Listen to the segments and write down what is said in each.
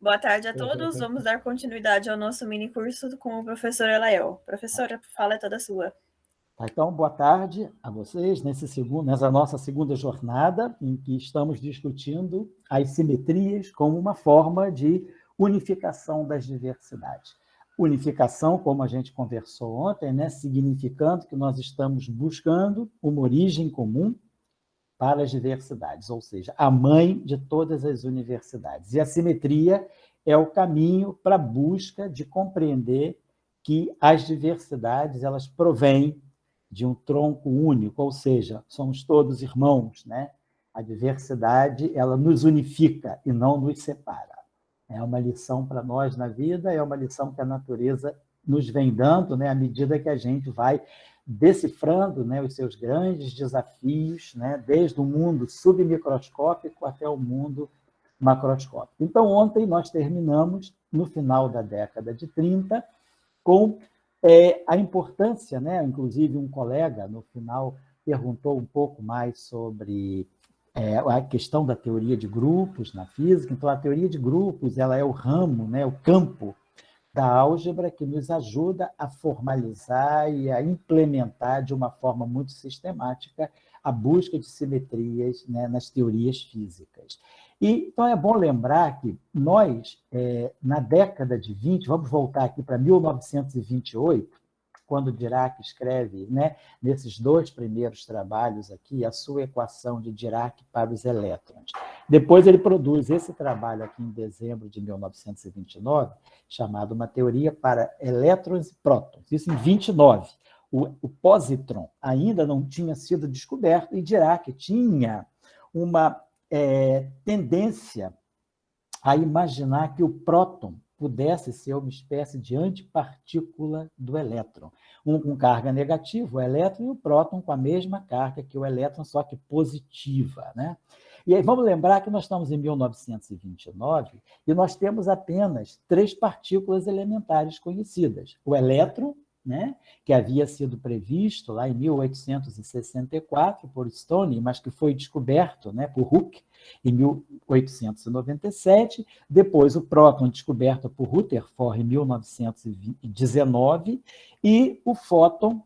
Boa tarde a todos. Vamos dar continuidade ao nosso mini curso com o professor Elael. Professora, a fala é toda sua. Então, boa tarde a vocês nessa nossa segunda jornada, em que estamos discutindo as simetrias como uma forma de unificação das diversidades. Unificação, como a gente conversou ontem, né, significando que nós estamos buscando uma origem comum para as diversidades, ou seja, a mãe de todas as universidades. E a simetria é o caminho para a busca de compreender que as diversidades elas provêm de um tronco único, ou seja, somos todos irmãos, né? A diversidade ela nos unifica e não nos separa. É uma lição para nós na vida, é uma lição que a natureza nos vem dando, né, à medida que a gente vai decifrando, né, os seus grandes desafios, né, desde o mundo submicroscópico até o mundo macroscópico. Então, ontem nós terminamos, no final da década de 30, com a importância, né, inclusive um colega, no final, perguntou um pouco mais sobre a questão da teoria de grupos na física. Então, a teoria de grupos ela é o ramo, né, o campo da álgebra que nos ajuda a formalizar e a implementar de uma forma muito sistemática a busca de simetrias, né, nas teorias físicas. Então, é bom lembrar que nós, na década de 20, vamos voltar aqui para 1928, quando Dirac escreve, né, nesses dois primeiros trabalhos aqui, a sua equação de Dirac para os elétrons. Depois ele produz esse trabalho aqui em dezembro de 1929, chamado Uma Teoria para Elétrons e Prótons. Isso em 29. O positron ainda não tinha sido descoberto e Dirac tinha uma tendência a imaginar que o próton pudesse ser uma espécie de antipartícula do elétron. Um com carga negativa, o elétron, e o próton com a mesma carga que o elétron, só que positiva, né? E aí vamos lembrar que nós estamos em 1929 e nós temos apenas 3 partículas elementares conhecidas. O elétron, né, que havia sido previsto lá em 1864 por Stoney, mas que foi descoberto, né, por Hooke em 1897, depois o próton descoberto por Rutherford em 1919 e o fóton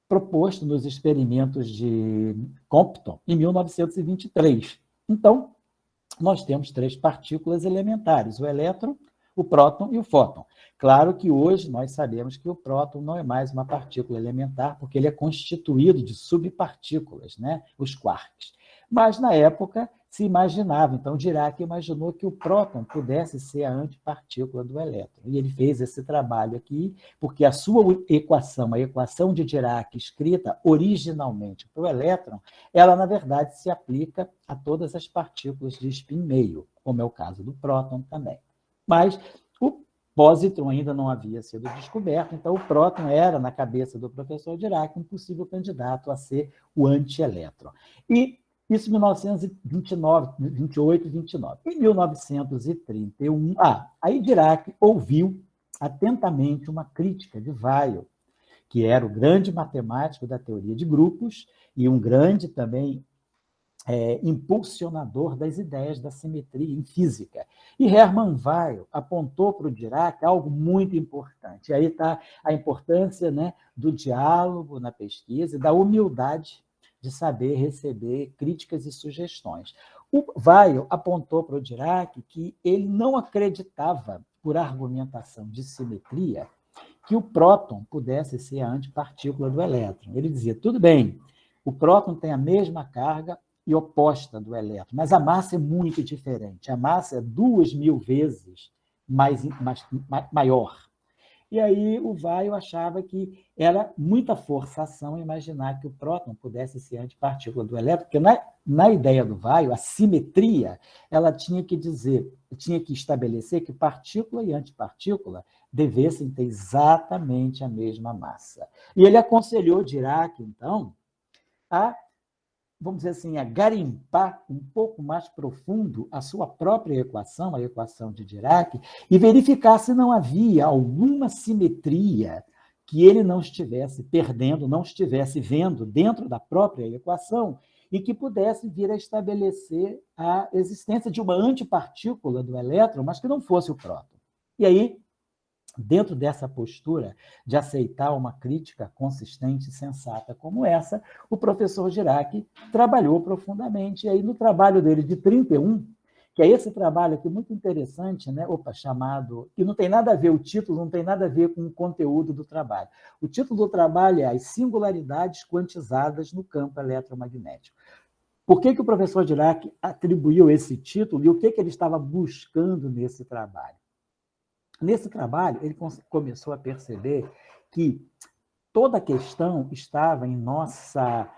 proposto nos experimentos de Compton em 1923. Então, nós temos 3 partículas elementares, o elétron, o próton e o fóton. Claro que hoje nós sabemos que o próton não é mais uma partícula elementar, porque ele é constituído de subpartículas, né? Os quarks. Mas, na época, se imaginava, então Dirac imaginou que o próton pudesse ser a antipartícula do elétron. E ele fez esse trabalho aqui, porque a sua equação, a equação de Dirac, escrita originalmente para o elétron, ela, na verdade, se aplica a todas as partículas de spin meio, como é o caso do próton também. Mas o pósitron ainda não havia sido descoberto, então o próton era, na cabeça do professor Dirac, um possível candidato a ser o antielétron. E isso em 1929, 28 e 29. Em 1931, aí Dirac ouviu atentamente uma crítica de Weyl, que era o grande matemático da teoria de grupos e um grande também impulsionador das ideias da simetria em física. E Hermann Weyl apontou para o Dirac algo muito importante. E aí está a importância, né, do diálogo na pesquisa e da humildade de saber receber críticas e sugestões. O Weyl apontou para o Dirac que ele não acreditava, por argumentação de simetria, que o próton pudesse ser a antipartícula do elétron. Ele dizia, tudo bem, o próton tem a mesma carga e oposta do elétron, mas a massa é muito diferente. A massa é 2.000 vezes maior. E aí o Weyl achava que era muita forçação imaginar que o próton pudesse ser antipartícula do elétron, porque na ideia do Weyl, a simetria ela tinha que estabelecer que partícula e antipartícula devessem ter exatamente a mesma massa. E ele aconselhou Dirac, então, vamos dizer assim, a garimpar um pouco mais profundo a sua própria equação, a equação de Dirac, e verificar se não havia alguma simetria que ele não estivesse perdendo, não estivesse vendo dentro da própria equação, e que pudesse vir a estabelecer a existência de uma antipartícula do elétron, mas que não fosse o próton. E aí, dentro dessa postura de aceitar uma crítica consistente e sensata como essa, o professor Dirac trabalhou profundamente. E aí, no trabalho dele de 31, que é esse trabalho aqui muito interessante, né? Chamado, que não tem nada a ver, o título não tem nada a ver com o conteúdo do trabalho. O título do trabalho é As Singularidades Quantizadas no Campo Eletromagnético. Por que o professor Dirac atribuiu esse título e o que ele estava buscando nesse trabalho? Nesse trabalho, ele começou a perceber que toda a questão estava em nossa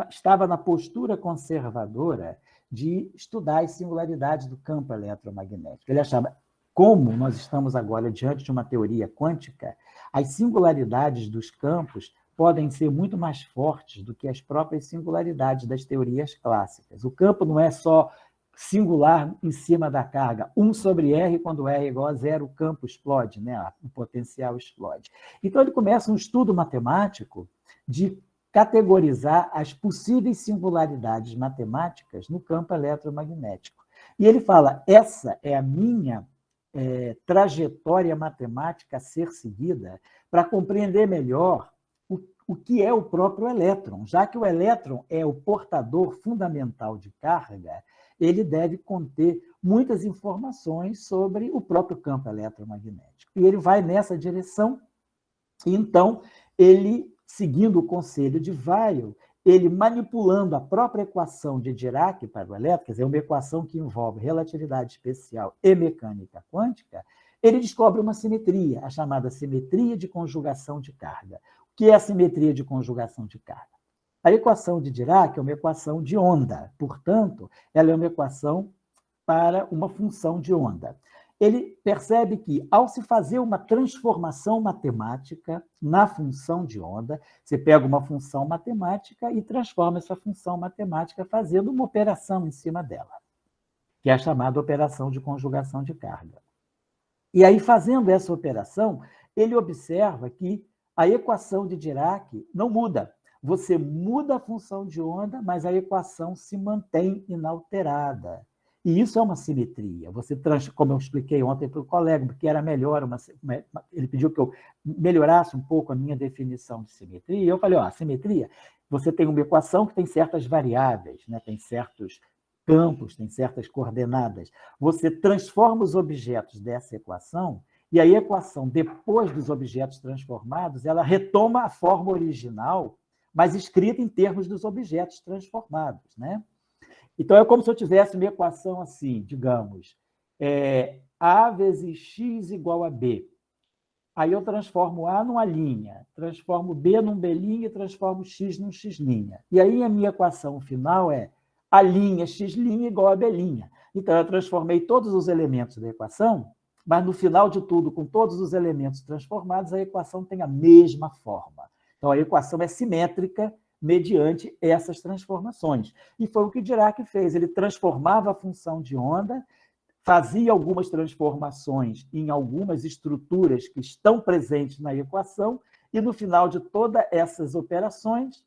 estava na postura conservadora de estudar as singularidades do campo eletromagnético. Ele achava, como nós estamos agora diante de uma teoria quântica, as singularidades dos campos podem ser muito mais fortes do que as próprias singularidades das teorias clássicas. O campo não é só singular em cima da carga. 1 sobre R, quando R é igual a zero, o campo explode, né? O potencial explode. Então, ele começa um estudo matemático de categorizar as possíveis singularidades matemáticas no campo eletromagnético. E ele fala, essa é a minha trajetória matemática a ser seguida para compreender melhor o que é o próprio elétron. Já que o elétron é o portador fundamental de carga, ele deve conter muitas informações sobre o próprio campo eletromagnético. E ele vai nessa direção, e então ele, seguindo o conselho de Weyl, ele manipulando a própria equação de Dirac para o elétron, quer dizer, uma equação que envolve relatividade especial e mecânica quântica, ele descobre uma simetria, a chamada simetria de conjugação de carga. O que é a simetria de conjugação de carga? A equação de Dirac é uma equação de onda, portanto, ela é uma equação para uma função de onda. Ele percebe que, ao se fazer uma transformação matemática na função de onda, você pega uma função matemática e transforma essa função matemática fazendo uma operação em cima dela, que é a chamada operação de conjugação de carga. E aí, fazendo essa operação, ele observa que a equação de Dirac não muda. Você muda a função de onda, mas a equação se mantém inalterada. E isso é uma simetria. Você como eu expliquei ontem para o colega, porque era melhor ele pediu que eu melhorasse um pouco a minha definição de simetria, e eu falei, a simetria, você tem uma equação que tem certas variáveis, né? Tem certos campos, tem certas coordenadas. Você transforma os objetos dessa equação, e a equação, depois dos objetos transformados, ela retoma a forma original, mas escrita em termos dos objetos transformados, né? Então, é como se eu tivesse uma equação assim, digamos, A vezes X igual a B. Aí eu transformo A numa linha, transformo B num B' e transformo X num X'. E aí a minha equação final é A' X' igual a B'. Então, eu transformei todos os elementos da equação, mas no final de tudo, com todos os elementos transformados, a equação tem a mesma forma. Então, a equação é simétrica mediante essas transformações. E foi o que Dirac fez. Ele transformava a função de onda, fazia algumas transformações em algumas estruturas que estão presentes na equação, e no final de todas essas operações,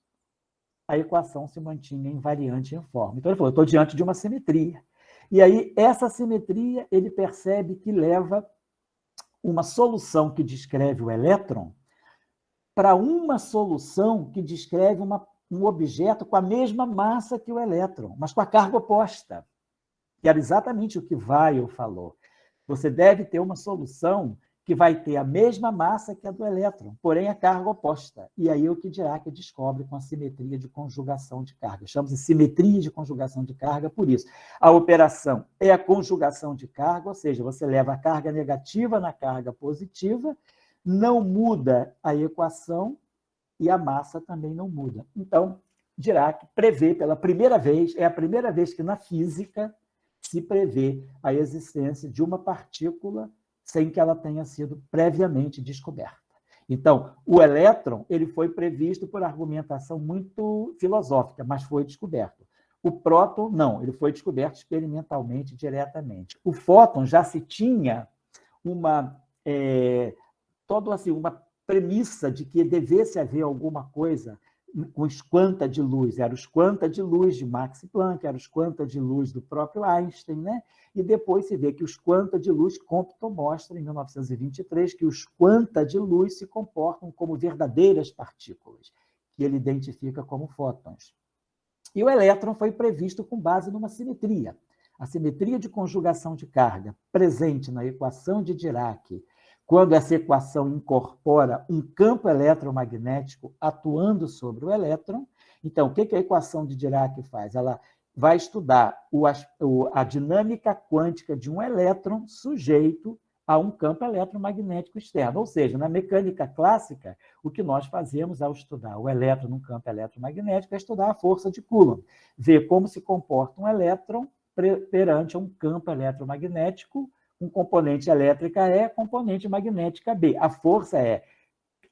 a equação se mantinha invariante em forma. Então, ele falou, estou diante de uma simetria. E aí, essa simetria, ele percebe que leva uma solução que descreve o elétron para uma solução que descreve um objeto com a mesma massa que o elétron, mas com a carga oposta, que era exatamente o que Weyl falou. Você deve ter uma solução que vai ter a mesma massa que a do elétron, porém a carga oposta. E aí é o que Dirac descobre com a simetria de conjugação de carga. Chamamos de simetria de conjugação de carga por isso. A operação é a conjugação de carga, ou seja, você leva a carga negativa na carga positiva, não muda a equação e a massa também não muda. Então, Dirac prevê pela primeira vez, é a primeira vez que na física se prevê a existência de uma partícula sem que ela tenha sido previamente descoberta. Então, o elétron ele foi previsto por argumentação muito filosófica, mas foi descoberto. O próton, não, ele foi descoberto experimentalmente, diretamente. O fóton já se tinha uma premissa de que devesse haver alguma coisa com os quanta de luz, eram os quanta de luz de Max Planck, eram os quanta de luz do próprio Einstein, né? E depois se vê que os quanta de luz, Compton mostra, em 1923, que os quanta de luz se comportam como verdadeiras partículas, que ele identifica como fótons. E o elétron foi previsto com base numa simetria. A simetria de conjugação de carga presente na equação de Dirac, quando essa equação incorpora um campo eletromagnético atuando sobre o elétron. Então, o que a equação de Dirac faz? Ela vai estudar a dinâmica quântica de um elétron sujeito a um campo eletromagnético externo. Ou seja, na mecânica clássica, o que nós fazemos ao estudar o elétron num campo eletromagnético é estudar a força de Coulomb, ver como se comporta um elétron perante um campo eletromagnético, um componente elétrica E, componente magnética B. A força é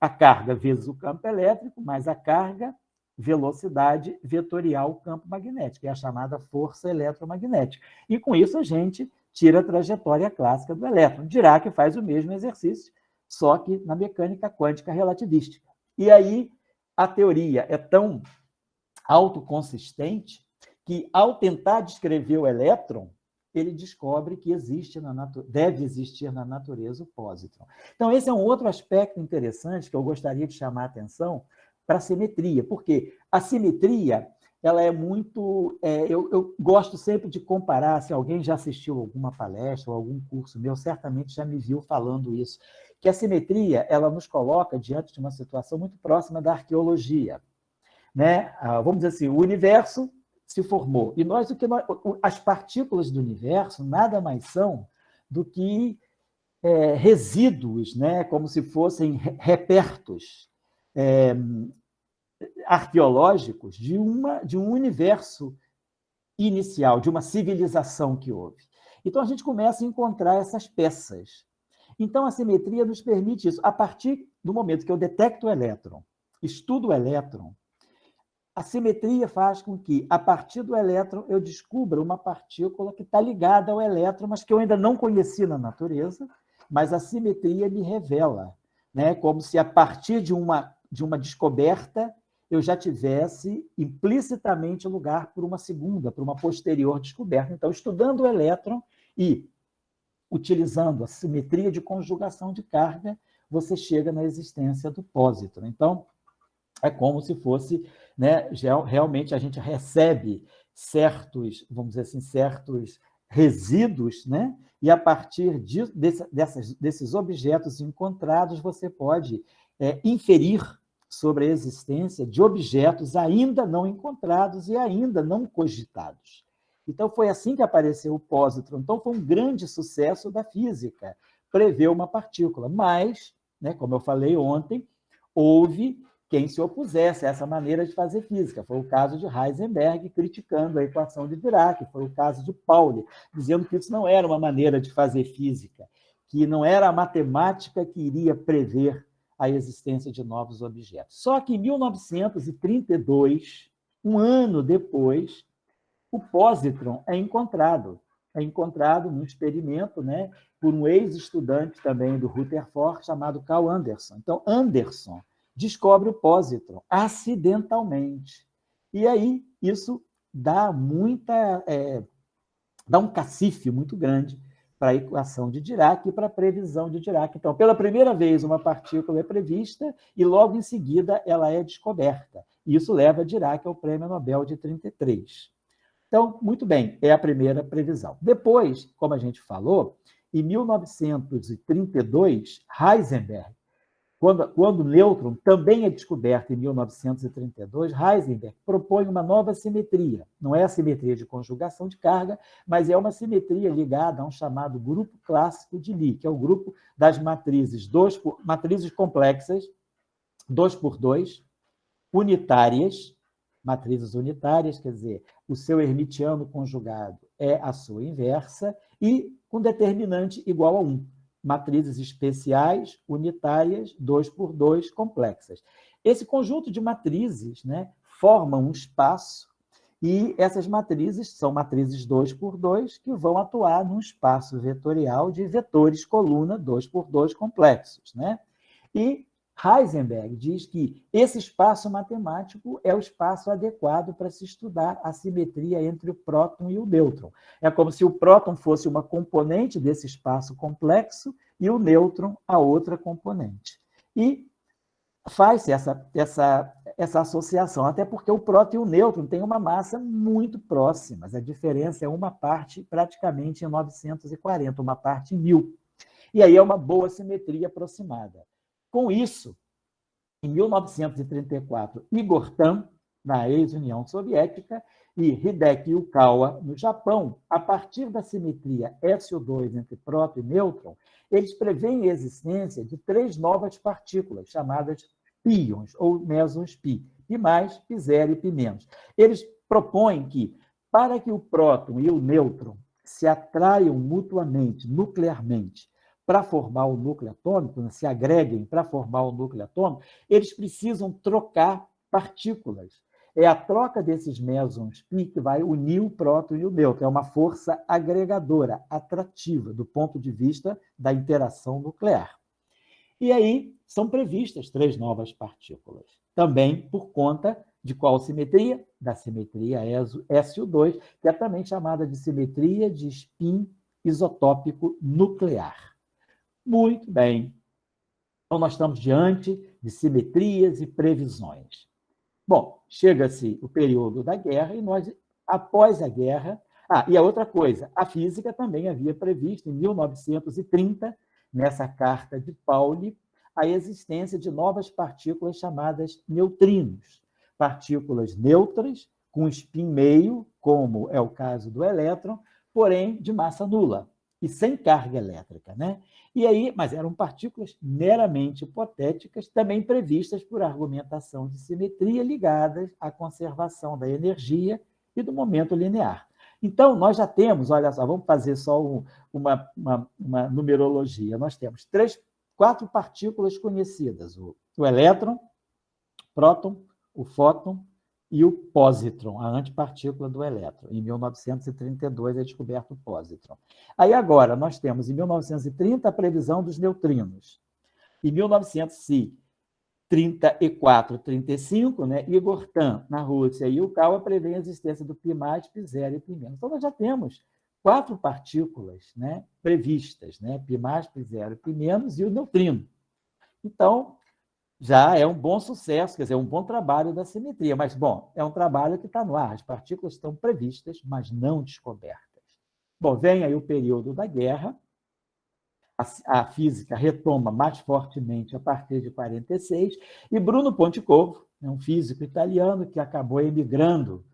a carga vezes o campo elétrico, mais a carga, velocidade vetorial campo magnético, é a chamada força eletromagnética. E com isso a gente tira a trajetória clássica do elétron. Dirac faz o mesmo exercício, só que na mecânica quântica relativística. E aí a teoria é tão autoconsistente que, ao tentar descrever o elétron, ele descobre que deve existir na natureza o pósitron. Então, esse é um outro aspecto interessante que eu gostaria de chamar a atenção para a simetria, porque a simetria ela é muito... eu gosto sempre de comparar, se alguém já assistiu alguma palestra ou algum curso meu, certamente já me viu falando isso, que a simetria ela nos coloca diante de uma situação muito próxima da arqueologia. Né? Vamos dizer assim, o universo se formou. E as partículas do universo nada mais são do que resíduos, né? Como se fossem repertos arqueológicos de um universo inicial, de uma civilização que houve. Então, a gente começa a encontrar essas peças. Então, a simetria nos permite isso. A partir do momento que eu detecto o elétron, estudo o elétron, a simetria faz com que, a partir do elétron, eu descubra uma partícula que está ligada ao elétron, mas que eu ainda não conheci na natureza, mas a simetria me revela, né? Como se, a partir de uma descoberta, eu já tivesse implicitamente lugar para uma segunda, para uma posterior descoberta. Então, estudando o elétron e utilizando a simetria de conjugação de carga, você chega na existência do pósitron. Então, é como se fosse, né, realmente a gente recebe certos, vamos dizer assim, certos resíduos, né? E a partir desses objetos encontrados, você pode inferir sobre a existência de objetos ainda não encontrados e ainda não cogitados. Então, foi assim que apareceu o pósitron. Então, foi um grande sucesso da física, prever uma partícula. Mas, né, como eu falei ontem, houve quem se opusesse a essa maneira de fazer física. Foi o caso de Heisenberg criticando a equação de Dirac, foi o caso de Pauli, dizendo que isso não era uma maneira de fazer física, que não era a matemática que iria prever a existência de novos objetos. Só que em 1932, um ano depois, o pósitron é encontrado num experimento, né, por um ex-estudante também do Rutherford, chamado Carl Anderson. Então, Anderson descobre o pósitron acidentalmente. E aí isso dá um cacife muito grande para a equação de Dirac e para a previsão de Dirac. Então, pela primeira vez, uma partícula é prevista e, logo em seguida, ela é descoberta. E isso leva Dirac ao Prêmio Nobel de 1933. Então, muito bem, é a primeira previsão. Depois, como a gente falou, em 1932, Heisenberg, quando o nêutron também é descoberto em 1932, Heisenberg propõe uma nova simetria. Não é a simetria de conjugação de carga, mas é uma simetria ligada a um chamado grupo clássico de Lie, que é o grupo das matrizes complexas, 2x2, unitárias, matrizes unitárias, quer dizer, o seu hermitiano conjugado é a sua inversa, e com determinante igual a 1. Matrizes especiais, unitárias, 2x2, complexas. Esse conjunto de matrizes, né, forma um espaço, e essas matrizes são matrizes 2x2 que vão atuar num espaço vetorial de vetores coluna 2x2 complexos. Né? E Heisenberg diz que esse espaço matemático é o espaço adequado para se estudar a simetria entre o próton e o nêutron. É como se o próton fosse uma componente desse espaço complexo e o nêutron a outra componente. E faz-se essa associação, até porque o próton e o nêutron têm uma massa muito próximas. A diferença é uma parte praticamente em 940, uma parte em 1000. E aí é uma boa simetria aproximada. Com isso, em 1934, Igor Tamm, na ex-União Soviética, e Hideki Yukawa, no Japão, a partir da simetria SO2 entre próton e nêutron, eles preveem a existência de 3 novas partículas, chamadas pions, ou mesons pi, pi+, pi zero e pi menos. Eles propõem que, para que o próton e o nêutron se atraiam mutuamente, nuclearmente, para formar o núcleo atômico, se agreguem para formar o núcleo atômico, eles precisam trocar partículas. É a troca desses mesons pi que vai unir o próton e o nêutron. É uma força agregadora, atrativa, do ponto de vista da interação nuclear. E aí são previstas 3 novas partículas, também por conta de qual simetria? Da simetria SO2, que é também chamada de simetria de spin isotópico nuclear. Muito bem. Então, nós estamos diante de simetrias e previsões. Bom, chega-se o período da guerra e nós, após a guerra... e a outra coisa, a física também havia previsto, em 1930, nessa carta de Pauli, a existência de novas partículas chamadas neutrinos. Partículas neutras, com spin meio, como é o caso do elétron, porém de massa nula e sem carga elétrica, né? E aí, mas eram partículas meramente hipotéticas, também previstas por argumentação de simetria ligadas à conservação da energia e do momento linear. Então, nós já temos, olha só, vamos fazer só uma numerologia. Nós temos 4 partículas conhecidas: o elétron, o próton, o fóton e o pósitron, a antipartícula do elétron. Em 1932 é descoberto o pósitron. Aí agora nós temos, em 1930, a previsão dos neutrinos. Em 1934, 35, né, Igor Tamm, na Rússia, e Yukawa prevêem a existência do pi+, pi zero e pi menos. Então, nós já temos 4 partículas, né, previstas, né, pi+, pi zero e pi menos, e o neutrino. Então, já é um bom sucesso, quer dizer, um bom trabalho da simetria. Mas, bom, é um trabalho que está no ar. As partículas estão previstas, mas não descobertas. Bom, vem aí o período da guerra. A física retoma mais fortemente a partir de 46, e Bruno Pontecorvo, um físico italiano que acabou emigrando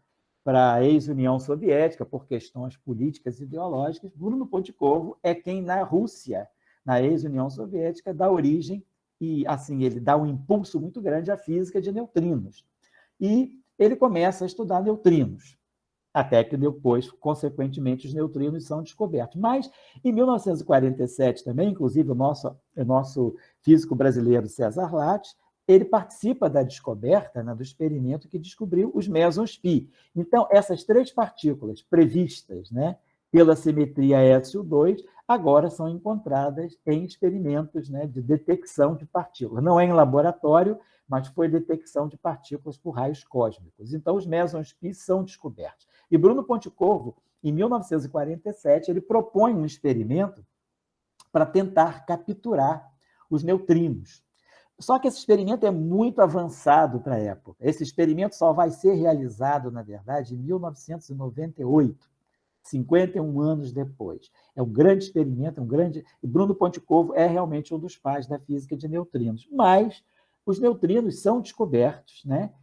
para a ex-União Soviética por questões políticas e ideológicas. Bruno Pontecorvo é quem, na Rússia, na ex-União Soviética, dá origem e, assim, ele dá um impulso muito grande à física de neutrinos. E ele começa a estudar neutrinos, até que depois, consequentemente, os neutrinos são descobertos. Mas, em 1947 também, inclusive, o nosso físico brasileiro César Lattes, ele participa da descoberta, né, do experimento que descobriu os mesons pi. Então, essas 3 partículas previstas, né, pela simetria SO2, agora são encontradas em experimentos, né, de detecção de partículas. Não é em laboratório, mas foi detecção de partículas por raios cósmicos. Então, os mesons pi são descobertos. E Bruno Pontecorvo, em 1947, ele propõe um experimento para tentar capturar os neutrinos. Só que esse experimento é muito avançado para a época. Esse experimento só vai ser realizado, na verdade, em 1998. 51 anos depois. É um grande experimento, E Bruno Pontecorvo é realmente um dos pais da física de neutrinos. Mas os neutrinos são descobertos, né?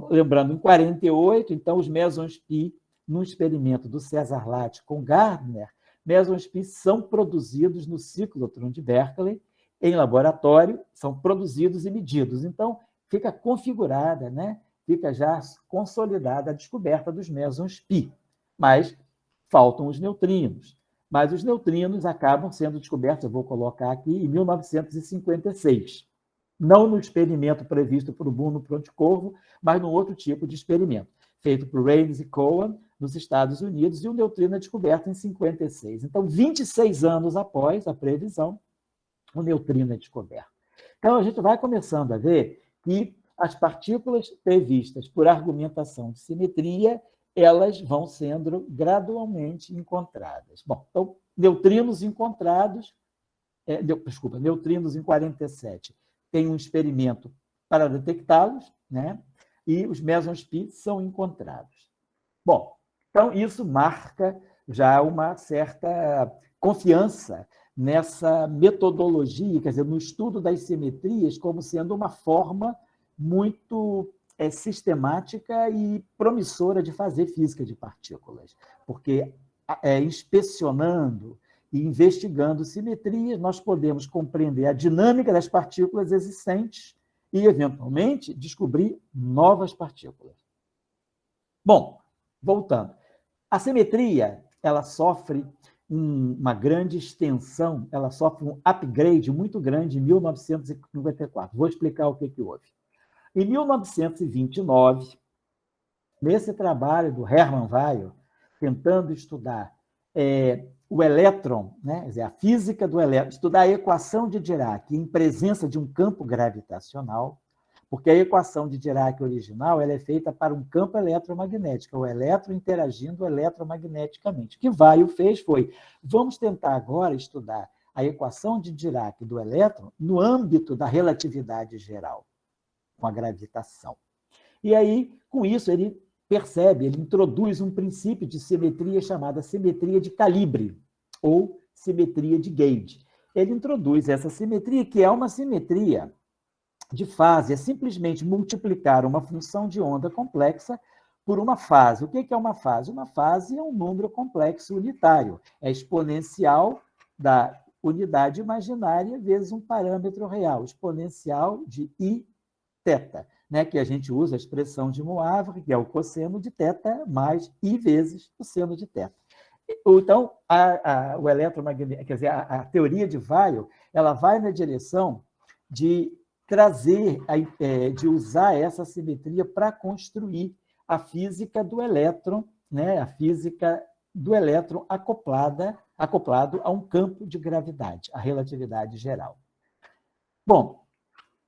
Lembrando, em 48, então, os mesons pi, no experimento do César Lattes com Gardner, mesons pi são produzidos no ciclotron de Berkeley, em laboratório, são produzidos e medidos. Então, fica configurada, né? Fica já consolidada a descoberta dos mesons pi. Mas faltam os neutrinos. Mas os neutrinos acabam sendo descobertos, eu vou colocar aqui, em 1956. Não no experimento previsto por Bruno Pontecorvo, mas num outro tipo de experimento, feito por Raynes e Cohen, nos Estados Unidos, e o neutrino é descoberto em 56. Então, 26 anos após a previsão, o neutrino é descoberto. Então, a gente vai começando a ver que as partículas previstas por argumentação de simetria, elas vão sendo gradualmente encontradas. Bom, então, neutrinos encontrados, neutrinos em 47, tem um experimento para detectá-los, né? E os mesons pi são encontrados. Bom, então isso marca já uma certa confiança nessa metodologia, quer dizer, no estudo das simetrias como sendo uma forma muito sistemática e promissora de fazer física de partículas, porque inspecionando e investigando simetrias, nós podemos compreender a dinâmica das partículas existentes e, eventualmente, descobrir novas partículas. Bom, voltando. A simetria, ela sofre uma grande extensão, ela sofre um upgrade muito grande em 1954. Vou explicar o que houve. Em 1929, nesse trabalho do Hermann Weyl, tentando estudar o elétron, né? Quer dizer, a física do elétron, estudar a equação de Dirac em presença de um campo gravitacional, porque a equação de Dirac original ela é feita para um campo eletromagnético, o elétron interagindo eletromagneticamente. O que Weyl fez foi, vamos tentar agora estudar a equação de Dirac do elétron no âmbito da relatividade geral, com a gravitação. E aí, com isso, ele percebe, ele introduz um princípio de simetria chamada simetria de calibre, ou simetria de Gauge. Ele introduz essa simetria, que é uma simetria de fase, é simplesmente multiplicar uma função de onda complexa por uma fase. O que é uma fase? Uma fase é um número complexo unitário, é exponencial da unidade imaginária vezes um parâmetro real, exponencial de I θ. Né, que a gente usa a expressão de Moivre, que é o cosseno de θ mais I vezes o seno de θ. Então, o eletromagnetismo, quer dizer, a teoria de Weyl, ela vai na direção de trazer, de usar essa simetria para construir a física do elétron, né, a física do elétron acoplado a um campo de gravidade, a relatividade geral. Bom,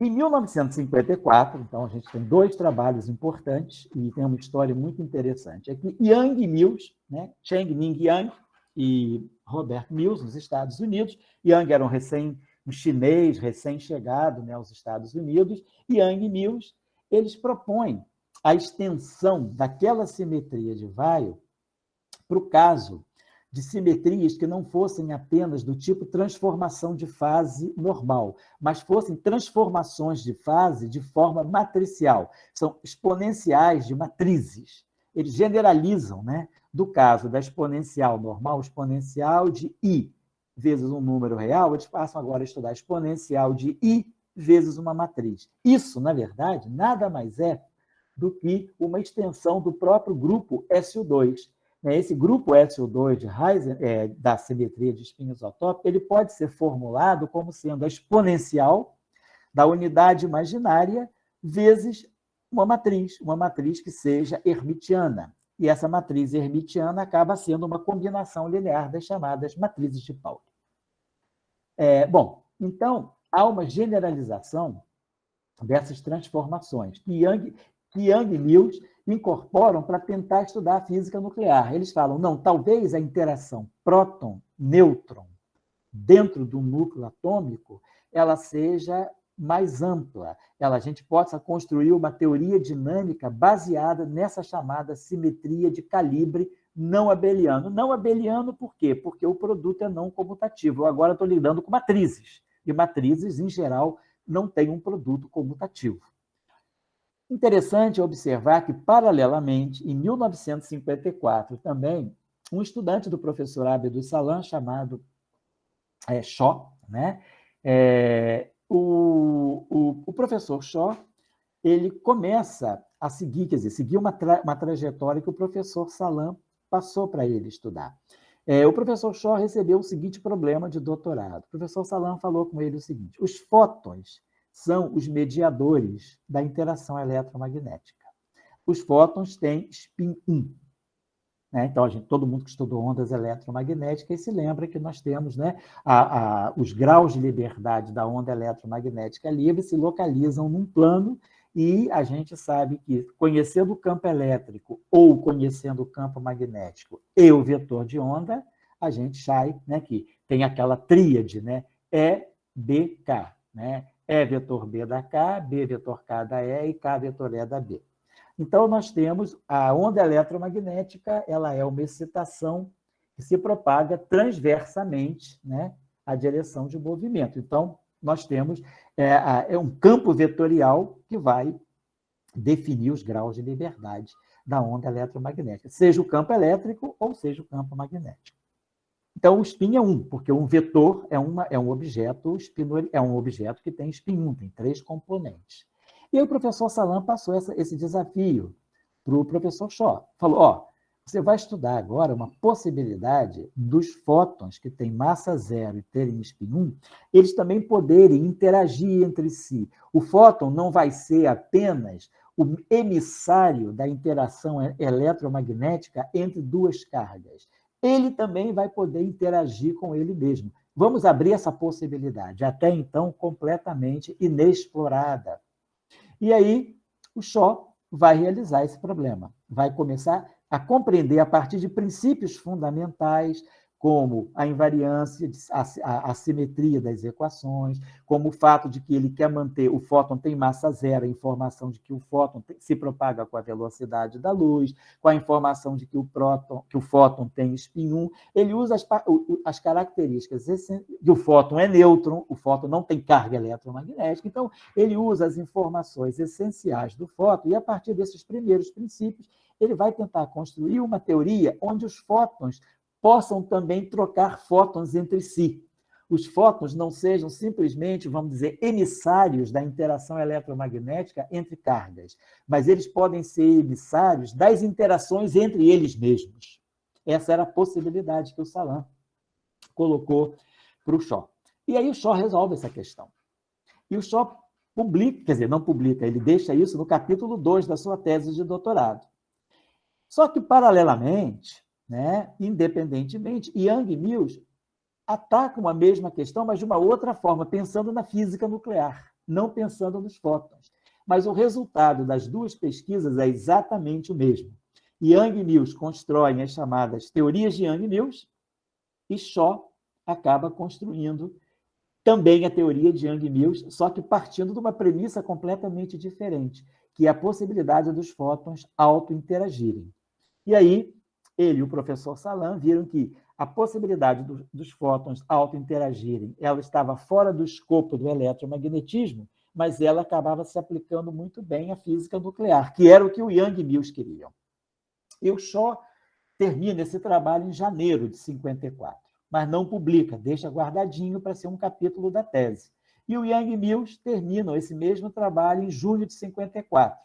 em 1954, então, a gente tem dois trabalhos importantes e tem uma história muito interessante. Aqui, Yang e Mills, né? Cheng-Ning Yang e Robert Mills, nos Estados Unidos. Yang era um chinês recém-chegado, né, aos Estados Unidos. E Yang e Mills, eles propõem a extensão daquela simetria de Weyl para o caso de simetrias que não fossem apenas do tipo transformação de fase normal, mas fossem transformações de fase de forma matricial. São exponenciais de matrizes. Eles generalizam, né? Do caso da exponencial normal, exponencial de I vezes um número real, eles passam agora a estudar a exponencial de I vezes uma matriz. Isso, na verdade, nada mais é do que uma extensão do próprio grupo SU2. Esse grupo SU2 de da simetria de espinho isotópico, ele pode ser formulado como sendo a exponencial da unidade imaginária vezes uma matriz que seja hermitiana. E essa matriz hermitiana acaba sendo uma combinação linear das chamadas matrizes de Pauli. Bom, então, há uma generalização dessas transformações que Yang e Mills incorporam para tentar estudar a física nuclear. Eles falam, não, talvez a interação próton-nêutron dentro do núcleo atômico ela seja mais ampla. A gente possa construir uma teoria dinâmica baseada nessa chamada simetria de calibre não abeliano. Não abeliano por quê? Porque o produto é não comutativo. Eu agora estou lidando com matrizes, e matrizes, em geral, não têm um produto comutativo. Interessante observar que, paralelamente, em 1954, também, um estudante do professor Abdus Salam, chamado Shaw, né? O professor Shaw, ele começa a seguir, quer dizer, seguir uma trajetória que o professor Salam passou para ele estudar. O professor Shaw recebeu o seguinte problema de doutorado. O professor Salam falou com ele o seguinte: os fótons são os mediadores da interação eletromagnética. Os fótons têm spin 1. né? Então, todo mundo que estudou ondas eletromagnéticas se lembra que nós temos, né, os graus de liberdade da onda eletromagnética livre se localizam num plano, e a gente sabe que, conhecendo o campo elétrico ou conhecendo o campo magnético e o vetor de onda, a gente sai, né, que tem aquela tríade, né, E, B, K, né? E vetor B da K, B vetor K da E e K vetor E da B. Então, nós temos a onda eletromagnética, ela é uma excitação que se propaga transversamente, né, à direção de movimento. Então, nós temos um campo vetorial que vai definir os graus de liberdade da onda eletromagnética, seja o campo elétrico ou seja o campo magnético. Então, o spin é 1, porque um vetor é um objeto que tem spin 1, tem 3 componentes. E aí o professor Salam passou esse desafio para o professor Shaw. Falou, você vai estudar agora uma possibilidade dos fótons que têm massa zero e terem spin 1, eles também poderem interagir entre si. O fóton não vai ser apenas o emissário da interação eletromagnética entre duas cargas. Ele também vai poder interagir com ele mesmo. Vamos abrir essa possibilidade, até então completamente inexplorada. E aí, o Shaw vai realizar esse problema, vai começar a compreender a partir de princípios fundamentais, como a invariância, a simetria das equações, como o fato de que ele quer manter, o fóton tem massa zero, a informação de que o fóton se propaga com a velocidade da luz, com a informação de que o fóton tem spin 1, ele usa as características que o fóton é nêutron, o fóton não tem carga eletromagnética, então ele usa as informações essenciais do fóton, e a partir desses primeiros princípios, ele vai tentar construir uma teoria onde os fótons possam também trocar fótons entre si. Os fótons não sejam simplesmente, vamos dizer, emissários da interação eletromagnética entre cargas, mas eles podem ser emissários das interações entre eles mesmos. Essa era a possibilidade que o Salam colocou para o Shaw. E aí o Shaw resolve essa questão. E o Shaw publica, quer dizer, não publica, ele deixa isso no capítulo 2 da sua tese de doutorado. Só que, paralelamente, né, independentemente, Young e Mills atacam a mesma questão, mas de uma outra forma, pensando na física nuclear, não pensando nos fótons. Mas o resultado das duas pesquisas é exatamente o mesmo. Young e Mills constroem as chamadas teorias de Young e Mills, e Shaw acaba construindo também a teoria de Young e Mills, só que partindo de uma premissa completamente diferente, que é a possibilidade dos fótons auto-interagirem. E aí, ele e o professor Salam viram que a possibilidade dos fótons auto-interagirem, ela estava fora do escopo do eletromagnetismo, mas ela acabava se aplicando muito bem à física nuclear, que era o que o Young e Mills queriam. E o Shaw termina esse trabalho em janeiro de 54, mas não publica, deixa guardadinho para ser um capítulo da tese. E o Young e Mills terminam esse mesmo trabalho em julho de 54,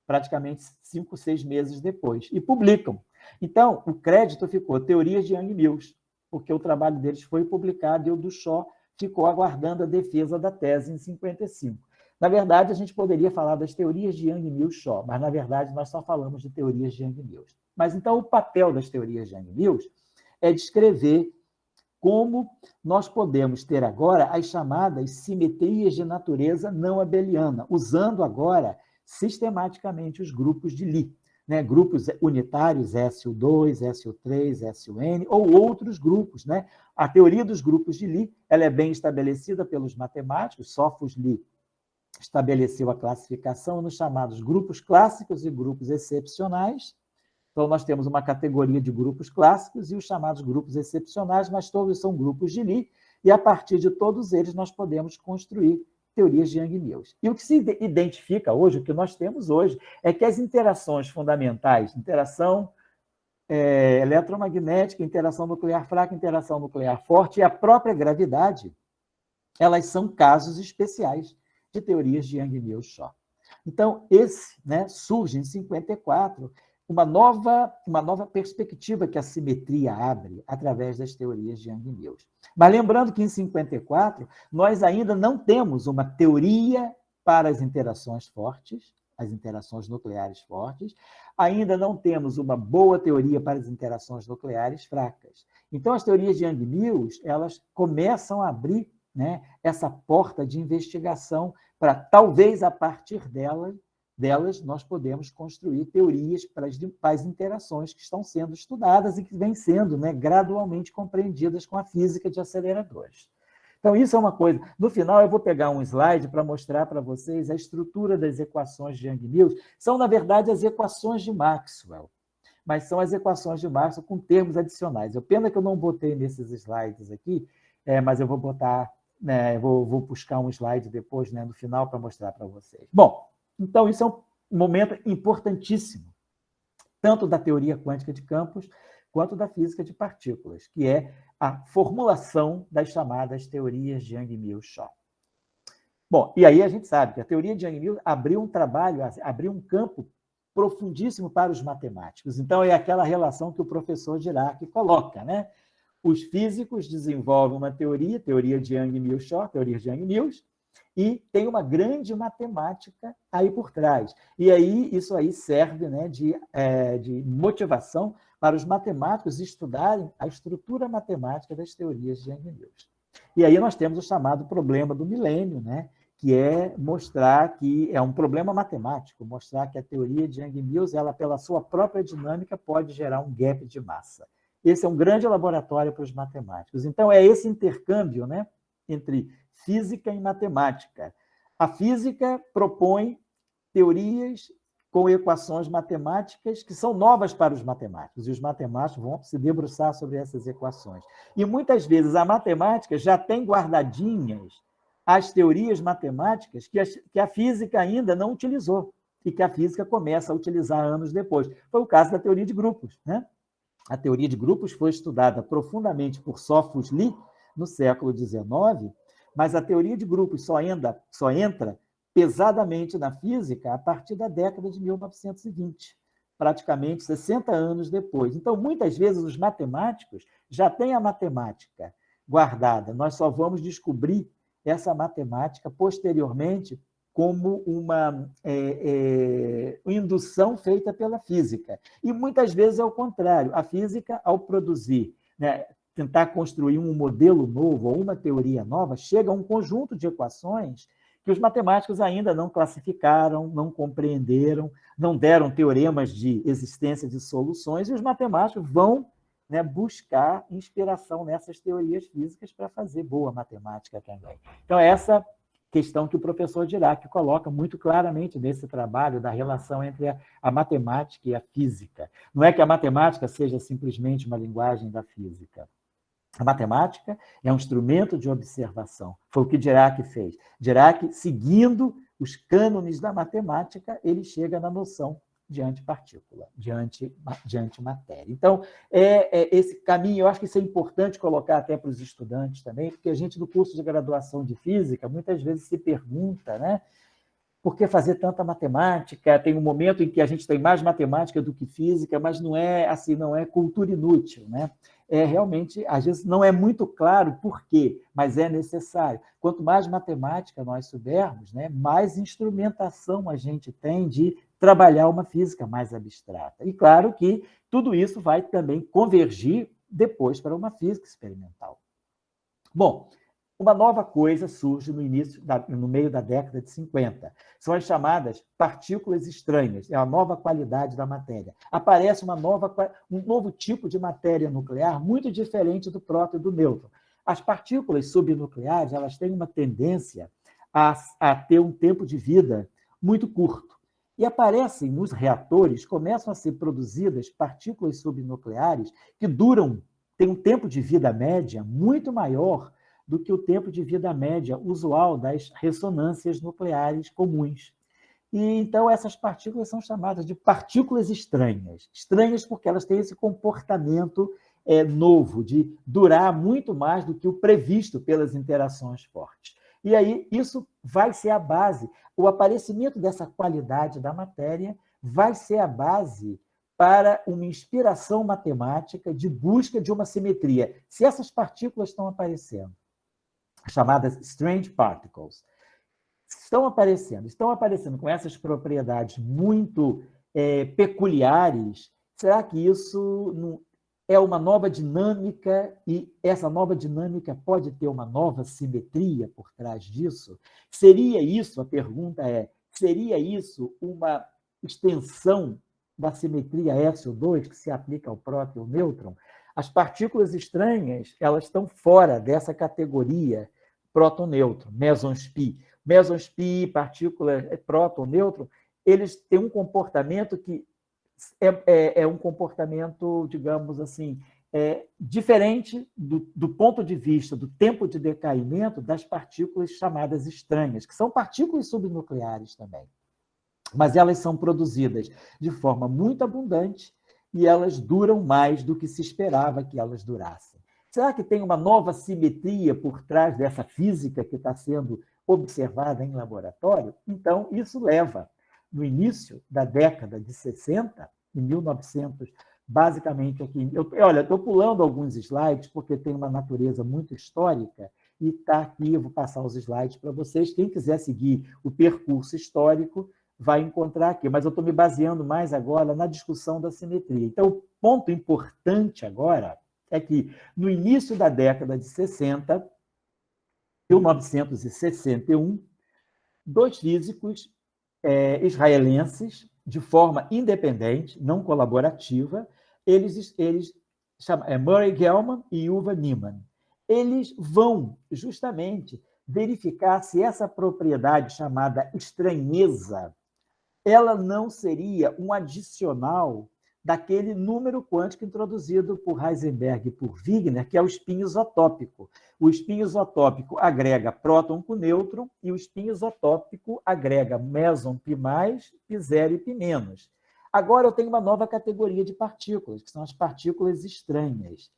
praticamente 5, 6 meses depois, e publicam. Então, o crédito ficou Teorias de Young e Mills, porque o trabalho deles foi publicado e o do Shaw ficou aguardando a defesa da tese em 55. Na verdade, a gente poderia falar das teorias de Young e Mills Shaw, mas, na verdade, nós só falamos de teorias de Young e Mills. Mas, então, o papel das teorias de Young e Mills é descrever como nós podemos ter agora as chamadas simetrias de natureza não abeliana, usando agora sistematicamente os grupos de Lie, né? Grupos unitários, SU2, SU3, SUN, ou outros grupos, né? A teoria dos grupos de Lie, ela é bem estabelecida pelos matemáticos, Sophus Lie estabeleceu a classificação nos chamados grupos clássicos e grupos excepcionais. Então, nós temos uma categoria de grupos clássicos e os chamados grupos excepcionais, mas todos são grupos de Lie, e a partir de todos eles nós podemos construir teorias de Young e Mills. E o que se identifica hoje, o que nós temos hoje, é que as interações fundamentais, interação eletromagnética, interação nuclear fraca, interação nuclear forte e a própria gravidade, elas são casos especiais de teorias de Young e Mills Shaw. Então, surge em 54 uma nova perspectiva que a simetria abre através das teorias de Young e Mills. Mas lembrando que em 54 nós ainda não temos uma teoria para as interações fortes, as interações nucleares fortes, ainda não temos uma boa teoria para as interações nucleares fracas. Então, as teorias de Yang-Mills, elas começam a abrir, né, essa porta de investigação para, talvez, a partir delas nós podemos construir teorias para as interações que estão sendo estudadas e que vêm sendo, né, gradualmente compreendidas com a física de aceleradores. Então, isso é uma coisa. No final, eu vou pegar um slide para mostrar para vocês a estrutura das equações de Yang-Mills. São, na verdade, as equações de Maxwell, mas são as equações de Maxwell com termos adicionais. Pena que eu não botei nesses slides aqui, mas eu vou botar, né, vou buscar um slide depois, né, no final, para mostrar para vocês. Bom, então, isso é um momento importantíssimo, tanto da teoria quântica de campos quanto da física de partículas, que é a formulação das chamadas teorias de Yang-Mills-Shaw. Bom, e aí a gente sabe que a teoria de Yang-Mills abriu um trabalho, abriu um campo profundíssimo para os matemáticos. Então, é aquela relação que o professor Dirac coloca, né? Os físicos desenvolvem uma teoria de Yang-Mills-Shaw, teoria de Yang-Mills, e tem uma grande matemática aí por trás. E aí isso aí serve, né, de motivação para os matemáticos estudarem a estrutura matemática das teorias de Yang-Mills. E aí nós temos o chamado problema do milênio, né, que é mostrar que é um problema matemático, mostrar que a teoria de Yang-Mills, ela, pela sua própria dinâmica, pode gerar um gap de massa. Esse é um grande laboratório para os matemáticos. Então, é esse intercâmbio, né, entre física e matemática. A física propõe teorias com equações matemáticas que são novas para os matemáticos, e os matemáticos vão se debruçar sobre essas equações. E muitas vezes a matemática já tem guardadinhas as teorias matemáticas que a física ainda não utilizou, e que a física começa a utilizar anos depois. Foi o caso da teoria de grupos, né? A teoria de grupos foi estudada profundamente por Sophus Lee no século XIX, mas a teoria de grupos só entra pesadamente na física a partir da década de 1920, praticamente 60 anos depois. Então, muitas vezes, os matemáticos já têm a matemática guardada. Nós só vamos descobrir essa matemática posteriormente como uma indução feita pela física. E muitas vezes é o contrário. A física, ao produzir, né, tentar construir um modelo novo ou uma teoria nova, chega a um conjunto de equações que os matemáticos ainda não classificaram, não compreenderam, não deram teoremas de existência de soluções, e os matemáticos vão, né, buscar inspiração nessas teorias físicas para fazer boa matemática também. Então, essa questão que o professor Dirac coloca muito claramente nesse trabalho da relação entre a matemática e a física. Não é que a matemática seja simplesmente uma linguagem da física. A matemática é um instrumento de observação. Foi o que Dirac fez. Dirac, seguindo os cânones da matemática, ele chega na noção de antipartícula, de antimatéria. Então, esse caminho, eu acho que isso é importante colocar até para os estudantes também, porque a gente, no curso de graduação de física, muitas vezes se pergunta, né, por que fazer tanta matemática? Tem um momento em que a gente tem mais matemática do que física, mas não é assim, não é cultura inútil, né? Realmente, às vezes, não é muito claro por quê, mas é necessário. Quanto mais matemática nós soubermos, né, mais instrumentação a gente tem de trabalhar uma física mais abstrata. E claro que tudo isso vai também convergir depois para uma física experimental. Bom, uma nova coisa surge no meio da década de 50. São as chamadas partículas estranhas, é a nova qualidade da matéria. Aparece um novo tipo de matéria nuclear muito diferente do próton e do nêutron. As partículas subnucleares, elas têm uma tendência a ter um tempo de vida muito curto. E aparecem nos reatores, começam a ser produzidas partículas subnucleares que têm um tempo de vida média muito maior do que o tempo de vida média usual das ressonâncias nucleares comuns. E, então, essas partículas são chamadas de partículas estranhas. Estranhas porque elas têm esse comportamento novo, de durar muito mais do que o previsto pelas interações fortes. E aí, isso vai ser a base, o aparecimento dessa qualidade da matéria vai ser a base para uma inspiração matemática de busca de uma simetria. Se essas partículas estão aparecendo, chamadas strange particles, estão aparecendo com essas propriedades muito peculiares. Será que isso não é uma nova dinâmica e essa nova dinâmica pode ter uma nova simetria por trás disso? Seria isso, a pergunta é, seria isso uma extensão da simetria SO2 que se aplica ao próton e ao nêutron? As partículas estranhas, elas estão fora dessa categoria próton-nêutron, mesons-pi. Mesons-pi, partícula próton-nêutron, eles têm um comportamento que é um comportamento, digamos assim, diferente do ponto de vista do tempo de decaimento das partículas chamadas estranhas, que são partículas subnucleares também. Mas elas são produzidas de forma muito abundante e elas duram mais do que se esperava que elas durassem. Será que tem uma nova simetria por trás dessa física que está sendo observada em laboratório? Então, isso leva, no início da década de 60, em 1900, basicamente aqui... Estou pulando alguns slides, porque tem uma natureza muito histórica, e está aqui, eu vou passar os slides para vocês. Quem quiser seguir o percurso histórico vai encontrar aqui, mas eu estou me baseando mais agora na discussão da simetria. Então, o ponto importante agora é que, no início da década de 60, 1961, dois físicos israelenses, de forma independente, não colaborativa, eles chamam Murray Gell-Mann e Yuval Niemann. Eles vão justamente verificar se essa propriedade chamada estranheza ela não seria um adicional daquele número quântico introduzido por Heisenberg e por Wigner, que é o spin isotópico. O spin isotópico agrega próton com nêutron e o spin isotópico agrega meson π+, π0 e π-. Agora eu tenho uma nova categoria de partículas, que são as partículas estranhas.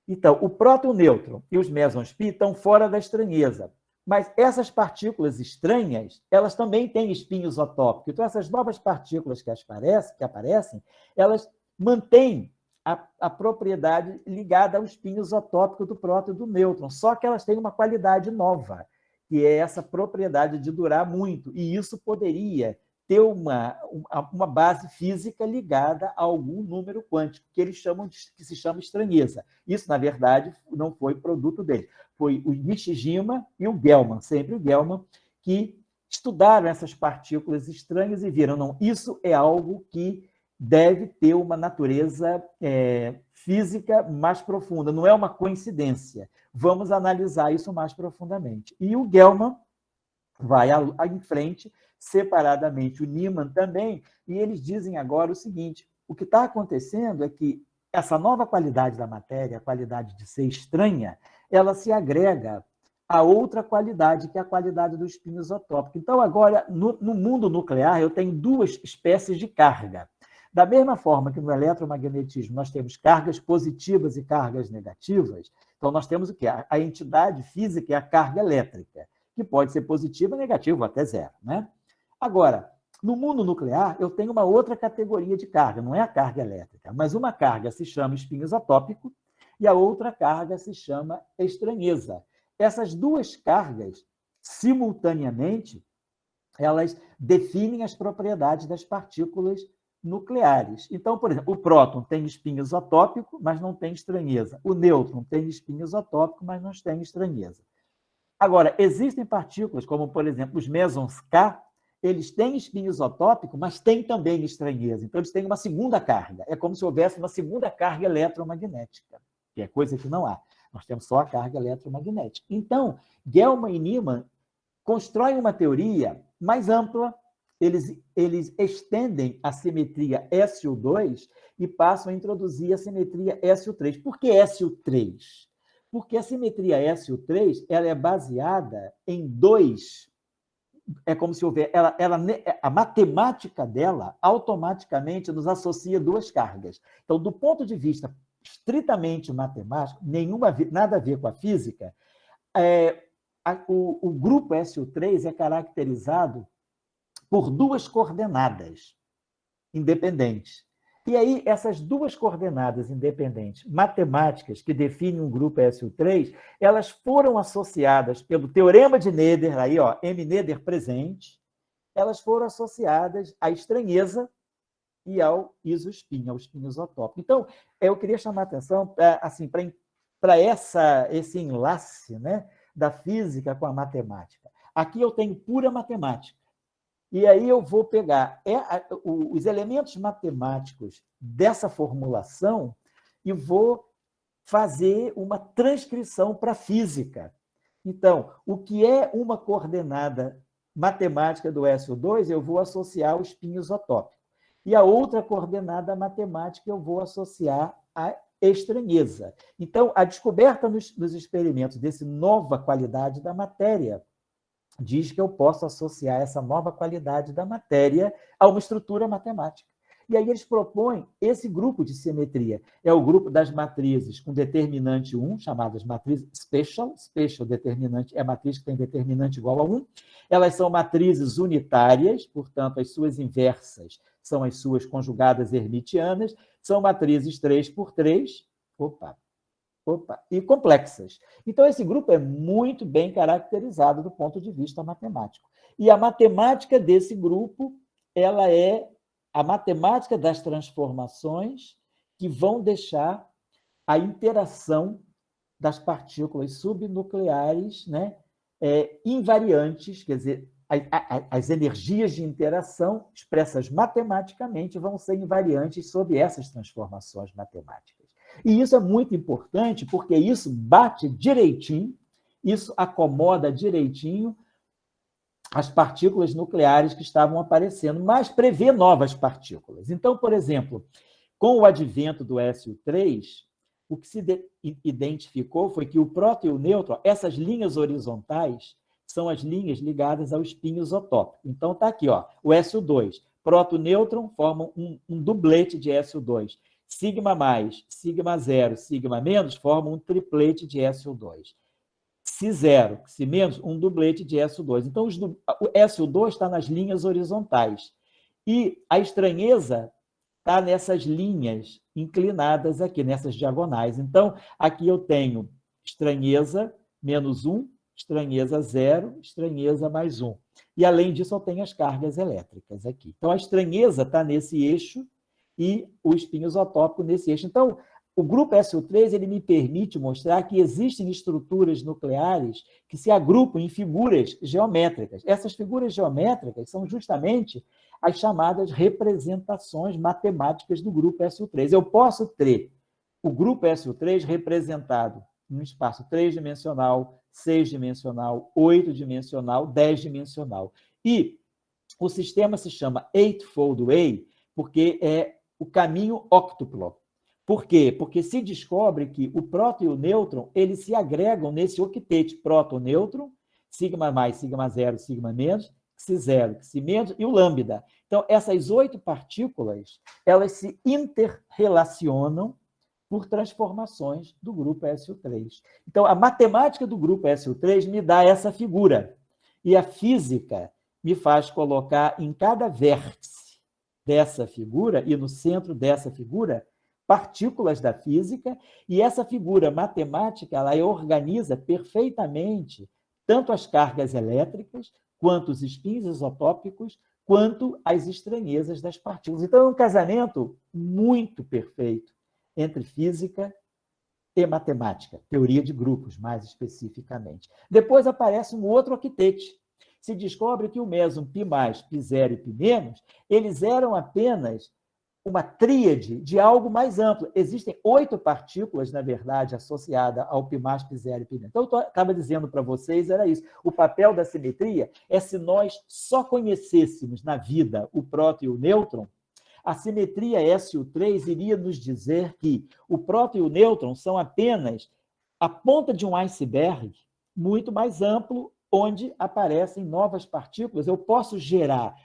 Então, o próton, o nêutron e os mesons π estão fora da estranheza. Mas essas partículas estranhas, elas também têm spin isotópico. Então, essas novas partículas que aparecem, elas mantêm a propriedade ligada ao spin isotópico do próton e do nêutron, só que elas têm uma qualidade nova, que é essa propriedade de durar muito. E isso poderia ter uma base física ligada a algum número quântico, que se chama estranheza. Isso, na verdade, não foi produto dele. Foi o Nishijima e o Gell-Mann, sempre o Gell-Mann, que estudaram essas partículas estranhas e viram, não, isso é algo que deve ter uma natureza física mais profunda, não é uma coincidência. Vamos analisar isso mais profundamente. E o Gell-Mann vai em frente, separadamente o Niemann também, e eles dizem agora o seguinte: o que está acontecendo é que essa nova qualidade da matéria, a qualidade de ser estranha, ela se agrega a outra qualidade, que é a qualidade do spin isotópico. Então, agora, no mundo nuclear, eu tenho duas espécies de carga. Da mesma forma que no eletromagnetismo nós temos cargas positivas e cargas negativas, então nós temos o quê? A entidade física é a carga elétrica, que pode ser positiva, negativa ou até zero, né? Agora, no mundo nuclear, eu tenho uma outra categoria de carga, não é a carga elétrica, mas uma carga se chama spin isotópico e a outra carga se chama estranheza. Essas duas cargas, simultaneamente, elas definem as propriedades das partículas nucleares. Então, por exemplo, o próton tem spin isotópico, mas não tem estranheza. O nêutron tem spin isotópico, mas não tem estranheza. Agora, existem partículas, como, por exemplo, os mesons K, eles têm spin isotópico, mas têm também estranheza. Então, eles têm uma segunda carga. É como se houvesse uma segunda carga eletromagnética, que é coisa que não há. Nós temos só a carga eletromagnética. Então, Gell-Mann e Niemann constroem uma teoria mais ampla, eles estendem a simetria SO2 e passam a introduzir a simetria SO3. Por que SO3? Porque a simetria SO3 ela é baseada em dois... É como se houver... a matemática dela automaticamente nos associa duas cargas. Então, do ponto de vista estritamente matemático, nada a ver com a física, o grupo SO3 é caracterizado por duas coordenadas independentes. E aí, essas duas coordenadas independentes matemáticas que definem um grupo SU3, elas foram associadas pelo teorema de Noether, aí, ó, M Noether presente, elas foram associadas à estranheza e ao isospin, ao espinho isotópico. Então, eu queria chamar a atenção assim, para esse enlace, né, da física com a matemática. Aqui eu tenho pura matemática. E aí eu vou pegar os elementos matemáticos dessa formulação e vou fazer uma transcrição para a física. Então, o que é uma coordenada matemática do SO2, eu vou associar ao espinho isotópico. E a outra coordenada matemática eu vou associar à estranheza. Então, a descoberta nos experimentos dessa nova qualidade da matéria diz que eu posso associar essa nova qualidade da matéria a uma estrutura matemática. E aí eles propõem esse grupo de simetria. É o grupo das matrizes com determinante 1, chamadas matrizes special. Special determinante é a matriz que tem determinante igual a 1. Elas são matrizes unitárias, portanto, as suas inversas são as suas conjugadas hermitianas. São matrizes 3 por 3. E complexas. Então, esse grupo é muito bem caracterizado do ponto de vista matemático. E a matemática desse grupo, ela é a matemática das transformações que vão deixar a interação das partículas subnucleares, né, invariantes, quer dizer, as energias de interação expressas matematicamente vão ser invariantes sob essas transformações matemáticas. E isso é muito importante, porque isso bate direitinho, isso acomoda direitinho as partículas nucleares que estavam aparecendo, mas prevê novas partículas. Então, por exemplo, com o advento do SU3, o que se identificou foi que o próton e o nêutron, essas linhas horizontais, são as linhas ligadas ao espinho isotópico. Então, está aqui, ó, o SU2. Próton e nêutron formam um dublete de SU2. Sigma mais, sigma zero, sigma menos formam um triplete de SO2. Si0, Si menos, um dublete de SO2. Então, o SO2 está nas linhas horizontais. E a estranheza está nessas linhas inclinadas aqui, nessas diagonais. Então, aqui eu tenho estranheza menos 1, estranheza 0, estranheza mais 1. E, além disso, eu tenho as cargas elétricas aqui. Então, a estranheza está nesse eixo e o espinho isotópico nesse eixo. Então, o grupo SO3 ele me permite mostrar que existem estruturas nucleares que se agrupam em figuras geométricas. Essas figuras geométricas são justamente as chamadas representações matemáticas do grupo SO3. Eu posso ter o grupo SO3 representado em um espaço 3-dimensional, 6-dimensional, 8-dimensional, 10-dimensional. E o sistema se chama Eightfold Way, porque é o caminho óctuplo. Por quê? Porque se descobre que o próton e o nêutron eles se agregam nesse octete próton-nêutron, sigma mais, sigma zero, sigma menos, xi zero, xi menos e o lambda. Então, essas 8 partículas, elas se interrelacionam por transformações do grupo SO3. Então, a matemática do grupo SO3 me dá essa figura. E a física me faz colocar em cada vértice dessa figura e no centro dessa figura partículas da física, e essa figura matemática ela organiza perfeitamente tanto as cargas elétricas, quanto os espinhos isotópicos, quanto as estranhezas das partículas. Então, é um casamento muito perfeito entre física e matemática, teoria de grupos, mais especificamente. Depois aparece um outro octete. Se descobre que o meson π+, π0 e π-, eles eram apenas uma tríade de algo mais amplo. Existem 8 partículas, na verdade, associadas ao π+, π0 e π-. Então, eu estava dizendo para vocês, era isso. O papel da simetria é se nós só conhecêssemos na vida o próton e o nêutron, a simetria SU3 iria nos dizer que o próton e o nêutron são apenas a ponta de um iceberg muito mais amplo, onde aparecem novas partículas. Eu posso gerar,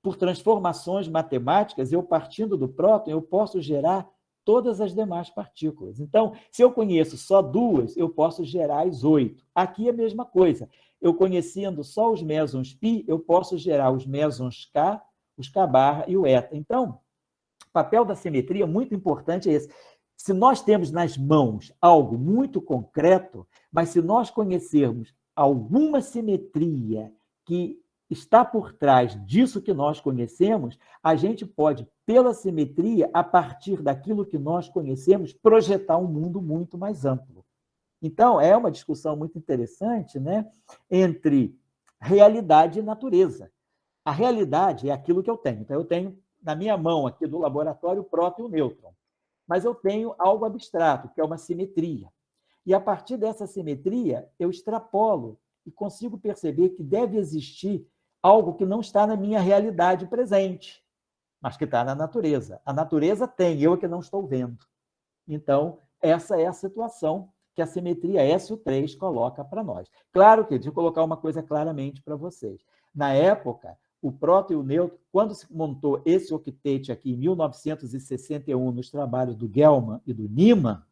por transformações matemáticas, eu partindo do próton, eu posso gerar todas as demais partículas. Então, se eu conheço só 2, eu posso gerar as 8. Aqui é a mesma coisa. Eu conhecendo só os mesons π, eu posso gerar os mesons K, os K' e o eta. Então, papel da simetria muito importante é esse. Se nós temos nas mãos algo muito concreto, mas se nós conhecermos alguma simetria que está por trás disso que nós conhecemos, a gente pode, pela simetria, a partir daquilo que nós conhecemos, projetar um mundo muito mais amplo. Então, é uma discussão muito interessante, né, entre realidade e natureza. A realidade é aquilo que eu tenho. Então, eu tenho na minha mão aqui do laboratório o próton e o nêutron. Mas eu tenho algo abstrato, que é uma simetria. E, a partir dessa simetria, eu extrapolo e consigo perceber que deve existir algo que não está na minha realidade presente, mas que está na natureza. A natureza tem, eu é que não estou vendo. Então, essa é a situação que a simetria SO3 coloca para nós. Claro que, deixa eu colocar uma coisa claramente para vocês. Na época, o próton e o nêutron, quando se montou esse octete aqui em 1961, nos trabalhos do Gell-Mann e do Niemann,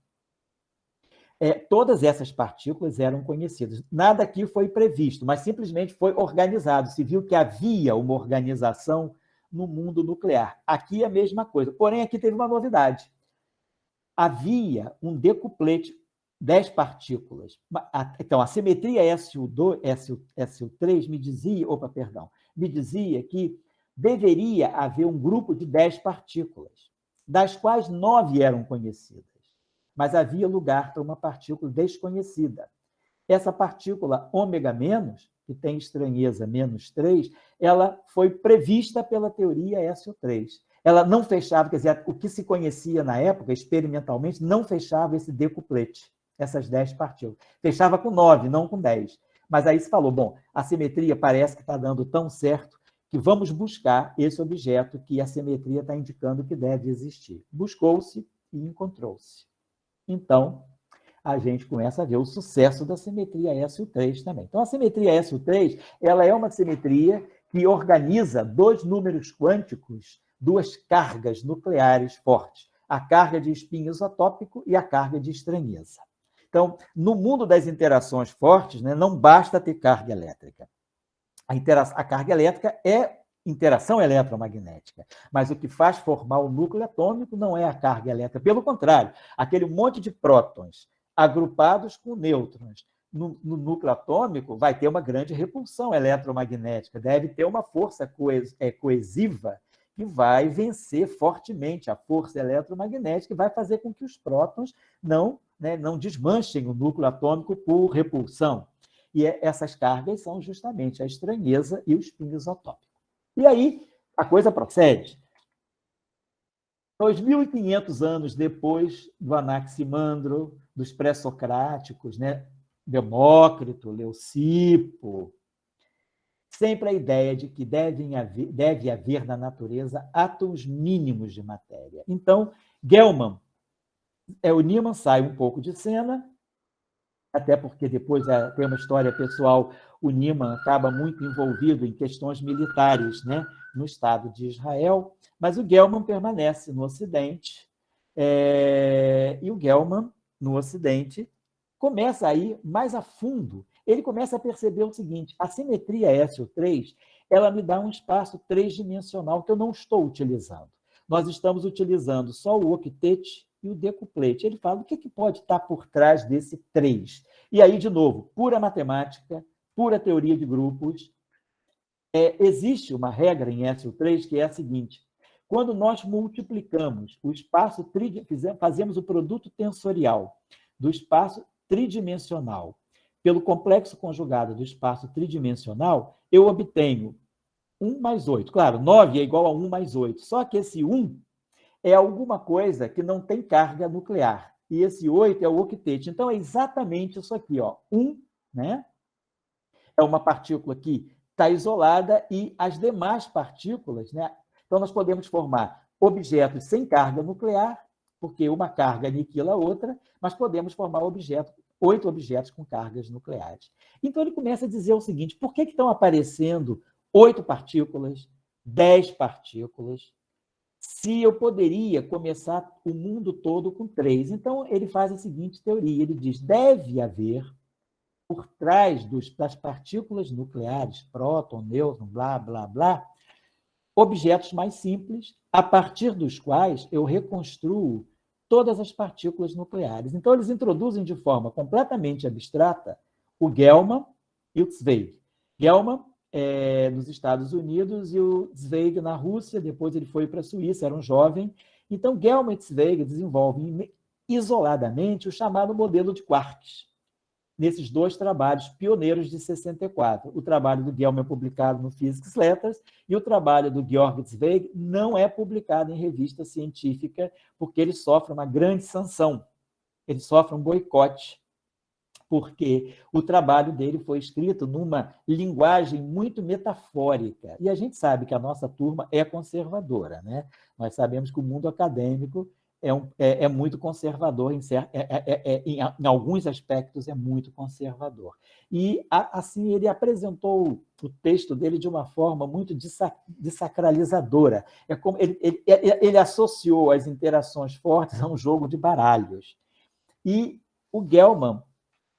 todas essas partículas eram conhecidas. Nada aqui foi previsto, mas simplesmente foi organizado. Se viu que havia uma organização no mundo nuclear. Aqui é a mesma coisa. Porém, aqui teve uma novidade. Havia um decuplete, 10 partículas. Então, a simetria SO3 me dizia que deveria haver um grupo de 10 partículas, das quais 9 eram conhecidas, mas havia lugar para uma partícula desconhecida. Essa partícula ômega-, que tem estranheza -3, ela foi prevista pela teoria SO3. Ela não fechava, quer dizer, o que se conhecia na época, experimentalmente, não fechava esse decuplete, essas 10 partículas. Fechava com 9, não com 10. Mas aí se falou, bom, a simetria parece que está dando tão certo que vamos buscar esse objeto que a simetria está indicando que deve existir. Buscou-se e encontrou-se. Então, a gente começa a ver o sucesso da simetria SO3 também. Então, a simetria SO3, ela é uma simetria que organiza dois números quânticos, duas cargas nucleares fortes, a carga de spin isotópico e a carga de estranheza. Então, no mundo das interações fortes, né, não basta ter carga elétrica. A carga elétrica é interação eletromagnética, mas o que faz formar o núcleo atômico não é a carga elétrica, pelo contrário, aquele monte de prótons agrupados com nêutrons no núcleo atômico vai ter uma grande repulsão eletromagnética, deve ter uma força coesiva que vai vencer fortemente a força eletromagnética e vai fazer com que os prótons não desmanchem o núcleo atômico por repulsão. E essas cargas são justamente a estranheza e o spin isotópico. E aí a coisa procede. 2.500 anos depois do Anaximandro, dos pré-socráticos, né? Demócrito, Leucipo, sempre a ideia de que deve haver na natureza átomos mínimos de matéria. Então, Gell-Mann, o Niemann sai um pouco de cena, até porque depois tem uma história pessoal, o Niemann acaba muito envolvido em questões militares, né, no Estado de Israel, mas o Gell-Mann permanece no Ocidente, e o Gell-Mann, no Ocidente, começa a ir mais a fundo. Ele começa a perceber o seguinte, a simetria SO3, ela me dá um espaço tridimensional que eu não estou utilizando. Nós estamos utilizando só o octete e o decuplete. Ele fala, o que pode estar por trás desse 3? E aí, de novo, pura matemática, pura teoria de grupos. Existe uma regra em SO3 que é a seguinte, quando nós multiplicamos o espaço, fazemos o produto tensorial do espaço tridimensional pelo complexo conjugado do espaço tridimensional, eu obtenho 1 mais 8. Claro, 9 é igual a 1 mais 8, só que esse 1 é alguma coisa que não tem carga nuclear. E esse 8 é o octete. Então, é exatamente isso aqui. 1, né? É uma partícula que está isolada e as demais partículas, né? Então, nós podemos formar objetos sem carga nuclear, porque uma carga aniquila a outra, mas podemos formar 8 objetos com cargas nucleares. Então, ele começa a dizer o seguinte, por que estão aparecendo 8 partículas, 10 partículas, se eu poderia começar o mundo todo com 3. Então, ele faz a seguinte teoria, ele diz, deve haver, por trás das partículas nucleares, próton, nêutron, blá, blá, blá, objetos mais simples, a partir dos quais eu reconstruo todas as partículas nucleares. Então, eles introduzem de forma completamente abstrata o Gell-Mann e o Zweig. Gell-Mann nos Estados Unidos e o Zweig na Rússia, depois ele foi para a Suíça, era um jovem. Então, Gell-Mann e Zweig desenvolvem isoladamente o chamado modelo de quarks, nesses dois trabalhos pioneiros de 64. O trabalho do Gell-Mann é publicado no Physics Letters e o trabalho do Georg Zweig não é publicado em revista científica porque ele sofre uma grande sanção, ele sofre um boicote, porque o trabalho dele foi escrito numa linguagem muito metafórica. E a gente sabe que a nossa turma é conservadora, né? Nós sabemos que o mundo acadêmico é muito conservador, em alguns aspectos é muito conservador. E, assim, ele apresentou o texto dele de uma forma muito desacralizadora. É como ele associou as interações fortes a um jogo de baralhos. E o Gell-Mann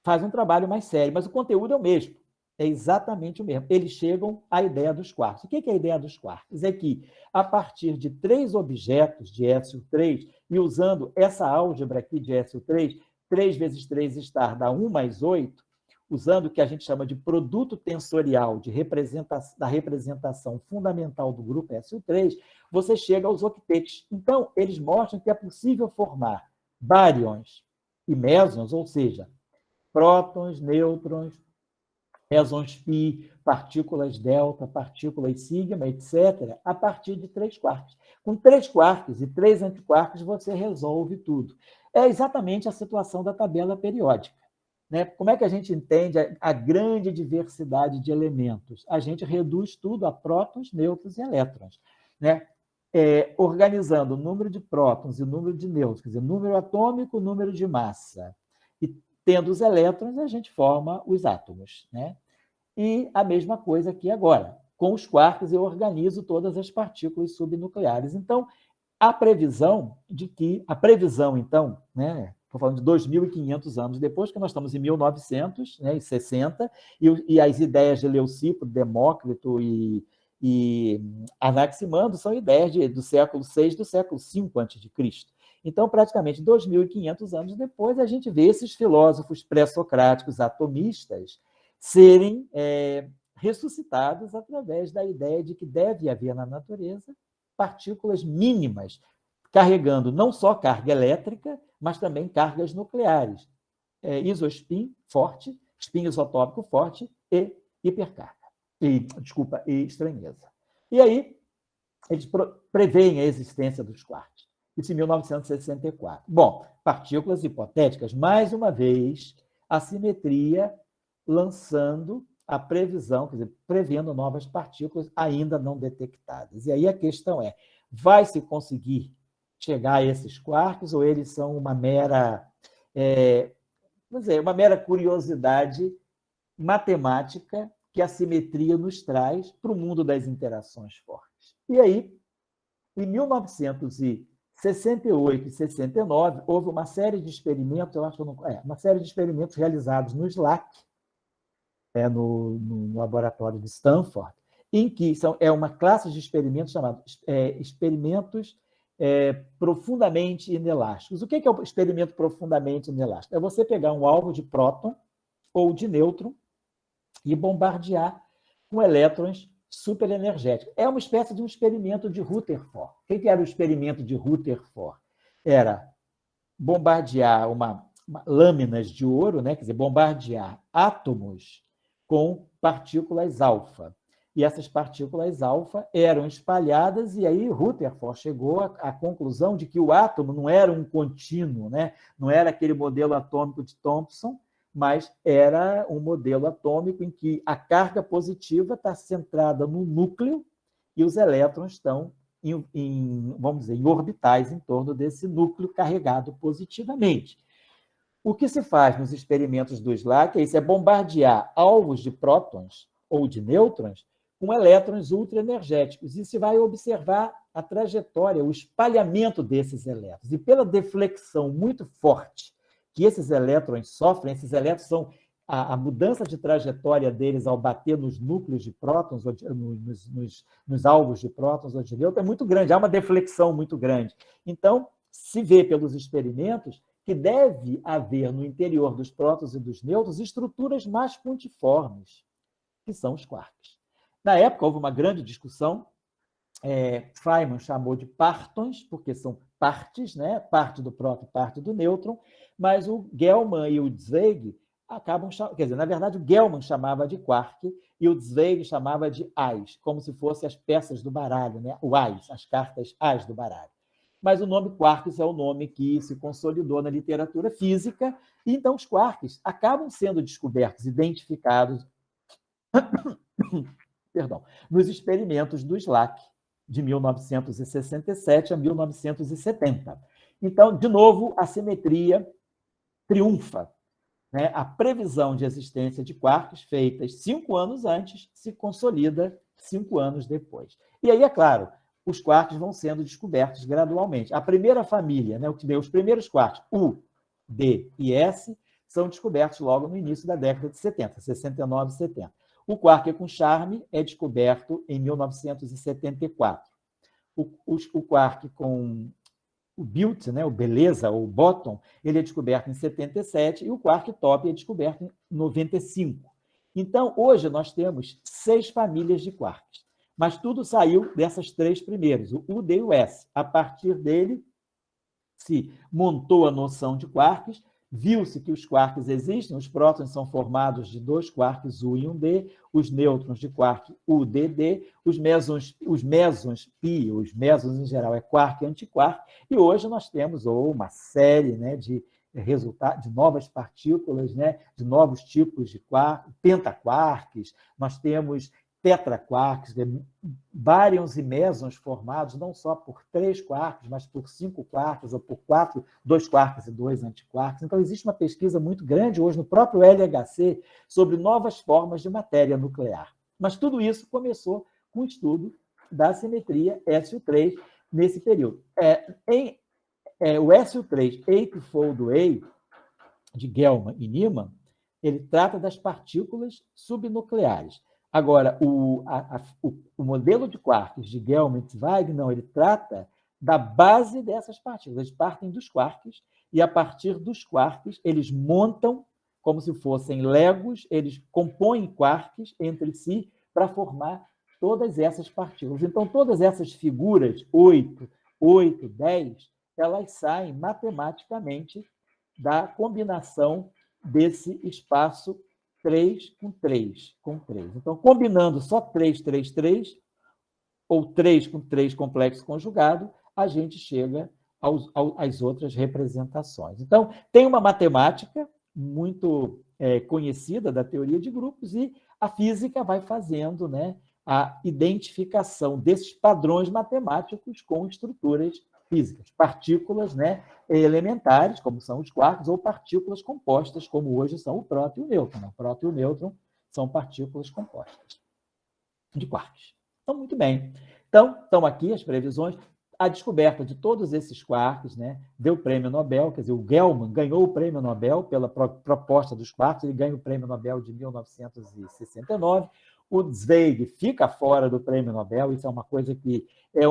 faz um trabalho mais sério, mas o conteúdo é o mesmo, é exatamente o mesmo. Eles chegam à ideia dos quarks. O que é a ideia dos quarks? É que, a partir de 3 objetos de SU3, e usando essa álgebra aqui de SU3, 3 vezes 3 estar dá 1 mais 8, usando o que a gente chama de produto tensorial da representação fundamental do grupo SU3, você chega aos octetos. Então, eles mostram que é possível formar baryons e mesons, ou seja, prótons, nêutrons, mesons π, partículas delta, partículas sigma, etc., a partir de 3 quarks. Com 3 quarks e 3 antiquarks, você resolve tudo. É exatamente a situação da tabela periódica. Né? Como é que a gente entende a grande diversidade de elementos? A gente reduz tudo a prótons, nêutrons e elétrons. Né? Organizando o número de prótons e o número de nêutrons, quer dizer, número atômico, número de massa. E tendo os elétrons, a gente forma os átomos. Né? E a mesma coisa aqui agora. Com os quarks, eu organizo todas as partículas subnucleares. Então, a previsão, então, né, estou falando de 2.500 anos depois, que nós estamos em 1960, e as ideias de Leucipo, Demócrito e Anaximandro são ideias do século VI, do século V a.C. Então, praticamente 2.500 anos depois, a gente vê esses filósofos pré-socráticos atomistas serem ressuscitados através da ideia de que deve haver na natureza partículas mínimas, carregando não só carga elétrica, mas também cargas nucleares. Isospin forte, spin isotópico forte e hipercarga. E estranheza. E aí, eles preveem a existência dos quarks. Isso em 1964. Bom, partículas hipotéticas, mais uma vez, a simetria lançando a previsão, quer dizer, prevendo novas partículas ainda não detectadas. E aí a questão é, vai se conseguir chegar a esses quarks ou eles são uma mera, uma mera curiosidade matemática que a simetria nos traz para o mundo das interações fortes? E aí, em 1968 e 69, houve uma série de experimentos, uma série de experimentos realizados no SLAC, no laboratório de Stanford, em que é uma classe de experimentos chamados experimentos profundamente inelásticos. O que é o experimento profundamente inelástico? É você pegar um alvo de próton ou de nêutron e bombardear com elétrons superenergéticos. É uma espécie de um experimento de Rutherford. O que era o experimento de Rutherford? Era bombardear lâminas de ouro, né? Quer dizer, bombardear átomos com partículas alfa. E essas partículas alfa eram espalhadas, e aí Rutherford chegou à conclusão de que o átomo não era um contínuo, né? Não era aquele modelo atômico de Thomson, mas era um modelo atômico em que a carga positiva está centrada no núcleo e os elétrons estão vamos dizer, em orbitais em torno desse núcleo carregado positivamente. O que se faz nos experimentos do SLAC é bombardear alvos de prótons ou de nêutrons com elétrons ultraenergéticos. E se vai observar a trajetória, o espalhamento desses elétrons. E pela deflexão muito forte que esses elétrons sofrem, esses elétrons são a mudança de trajetória deles ao bater nos núcleos de prótons, nos alvos de prótons ou de nêutrons, é muito grande, há uma deflexão muito grande. Então, se vê pelos experimentos que deve haver no interior dos prótons e dos nêutrons estruturas mais pontiformes, que são os quarks. Na época, houve uma grande discussão. Feynman chamou de partons, porque são partes, né? Parte do próton, parte do nêutron, mas o Gell-Mann e o Zweig acabam chamando, quer dizer, na verdade, o Gell-Mann chamava de quark e o Zweig chamava de ás, como se fossem as peças do baralho, né? O ás, as cartas ás do baralho. Mas o nome quarks é o nome que se consolidou na literatura física, e então os quarks acabam sendo descobertos, identificados, perdão, nos experimentos do SLAC, de 1967 a 1970. Então, de novo, a simetria triunfa. Né? A previsão de existência de quarks, feitas 5 anos antes, se consolida 5 anos depois. E aí, é claro, os quarks vão sendo descobertos gradualmente. A primeira família, né, os primeiros quarks, U, D e S, são descobertos logo no início da década de 70, 69 e 70. O quark com charme é descoberto em 1974. O quark com o Beauty, né, o Beleza, ou Bottom, ele é descoberto em 77 e o quark top é descoberto em 95. Então, hoje nós temos 6 famílias de quarks, mas tudo saiu dessas 3 primeiras, o U, D e o S. A partir dele, se montou a noção de quarks, viu-se que os quarks existem, os prótons são formados de 2 quarks U e 1 D, os nêutrons de quark U, D, D, os mesons pi, os mesons em geral é quark e antiquark, e hoje nós temos uma série, né, de resultados de novas partículas, né, de novos tipos de quark, pentaquarks, nós temos tetraquarks, baryons e mesons formados não só por 3 quarks, mas por 5 quarks, ou por 2 quarks e 2 antiquarks. Então, existe uma pesquisa muito grande hoje no próprio LHC sobre novas formas de matéria nuclear. Mas tudo isso começou com o estudo da simetria SU3 nesse período. O SU3 Eightfold Way, de Gell-Mann e Niemann, ele trata das partículas subnucleares. Agora, o modelo de quarks de Gell-Mann e Zweig, não, ele trata da base dessas partículas. Eles partem dos quarks e, a partir dos quarks, eles montam, como se fossem legos, eles compõem quarks entre si para formar todas essas partículas. Então, todas essas figuras, 8, 10, elas saem matematicamente da combinação desse espaço 3 com 3, com 3. Então, combinando só 3, 3, 3, ou 3 com 3 complexo conjugado, a gente chega às outras representações. Então, tem uma matemática muito conhecida da teoria de grupos e a física vai fazendo, né, a identificação desses padrões matemáticos com estruturas físicas, partículas, né, elementares, como são os quarks, ou partículas compostas, como hoje são o próton e o nêutron. O próton e o nêutron são partículas compostas de quarks. Então, muito bem. Então, estão aqui as previsões. A descoberta de todos esses quarks, né, deu prêmio Nobel, quer dizer, o Gell-Mann ganhou o prêmio Nobel pela proposta dos quarks, ele ganha o prêmio Nobel de 1969. O Zweig fica fora do prêmio Nobel, isso é uma coisa que é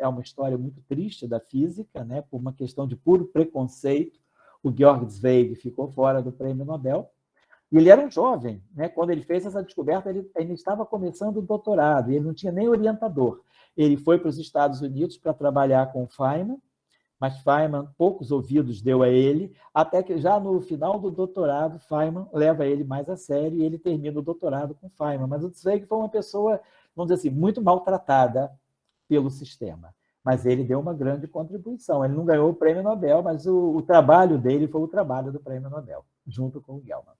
uma história muito triste da física, né, por uma questão de puro preconceito. O Georg Zweig ficou fora do prêmio Nobel. E ele era um jovem, né? Quando ele fez essa descoberta, ele estava começando o doutorado, e ele não tinha nem orientador. Ele foi para os Estados Unidos para trabalhar com Feynman, mas Feynman poucos ouvidos deu a ele, até que já no final do doutorado, Feynman leva ele mais a sério e ele termina o doutorado com Feynman. Mas o Zweig foi uma pessoa, vamos dizer assim, muito maltratada pelo sistema. Mas ele deu uma grande contribuição. Ele não ganhou o prêmio Nobel, mas o trabalho dele foi o trabalho do prêmio Nobel, junto com o Gell-Mann.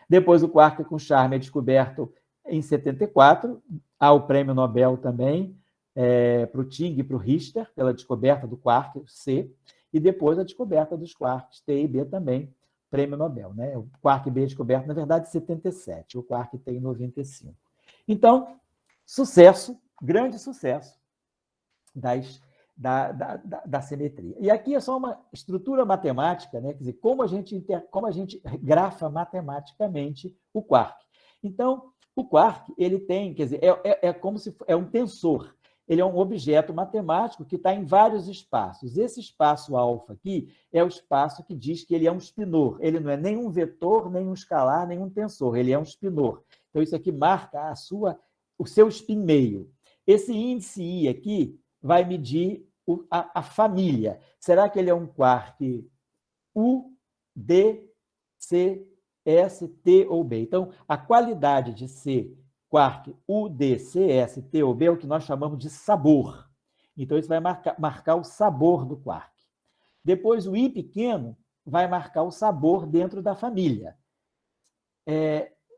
Depois, o quark com charme é descoberto em 74. Há o prêmio Nobel também para o Ting e para o Richter, pela descoberta do quark C. E depois a descoberta dos quarks T e B também, prêmio Nobel. Né? O quark B é descoberto, na verdade, em 77. O quark T em 95. Então, sucesso, grande sucesso da simetria. E aqui é só uma estrutura matemática, né? Quer dizer, como a gente grafa matematicamente o quark. Então, o quark, ele tem, quer dizer, como se é um tensor. Ele é um objeto matemático que está em vários espaços. Esse espaço alfa aqui é o espaço que diz que ele é um spinor. Ele não é nem um vetor, nem um escalar, nem um tensor. Ele é um spinor. Então, isso aqui marca o seu spin meio. Esse índice I aqui vai medir a família. Será que ele é um quark U, D, C, S, T ou B? Então, a qualidade de ser quark U, D, C, S, T ou B é o que nós chamamos de sabor. Então, isso vai marcar o sabor do quark. Depois, o I pequeno vai marcar o sabor dentro da família.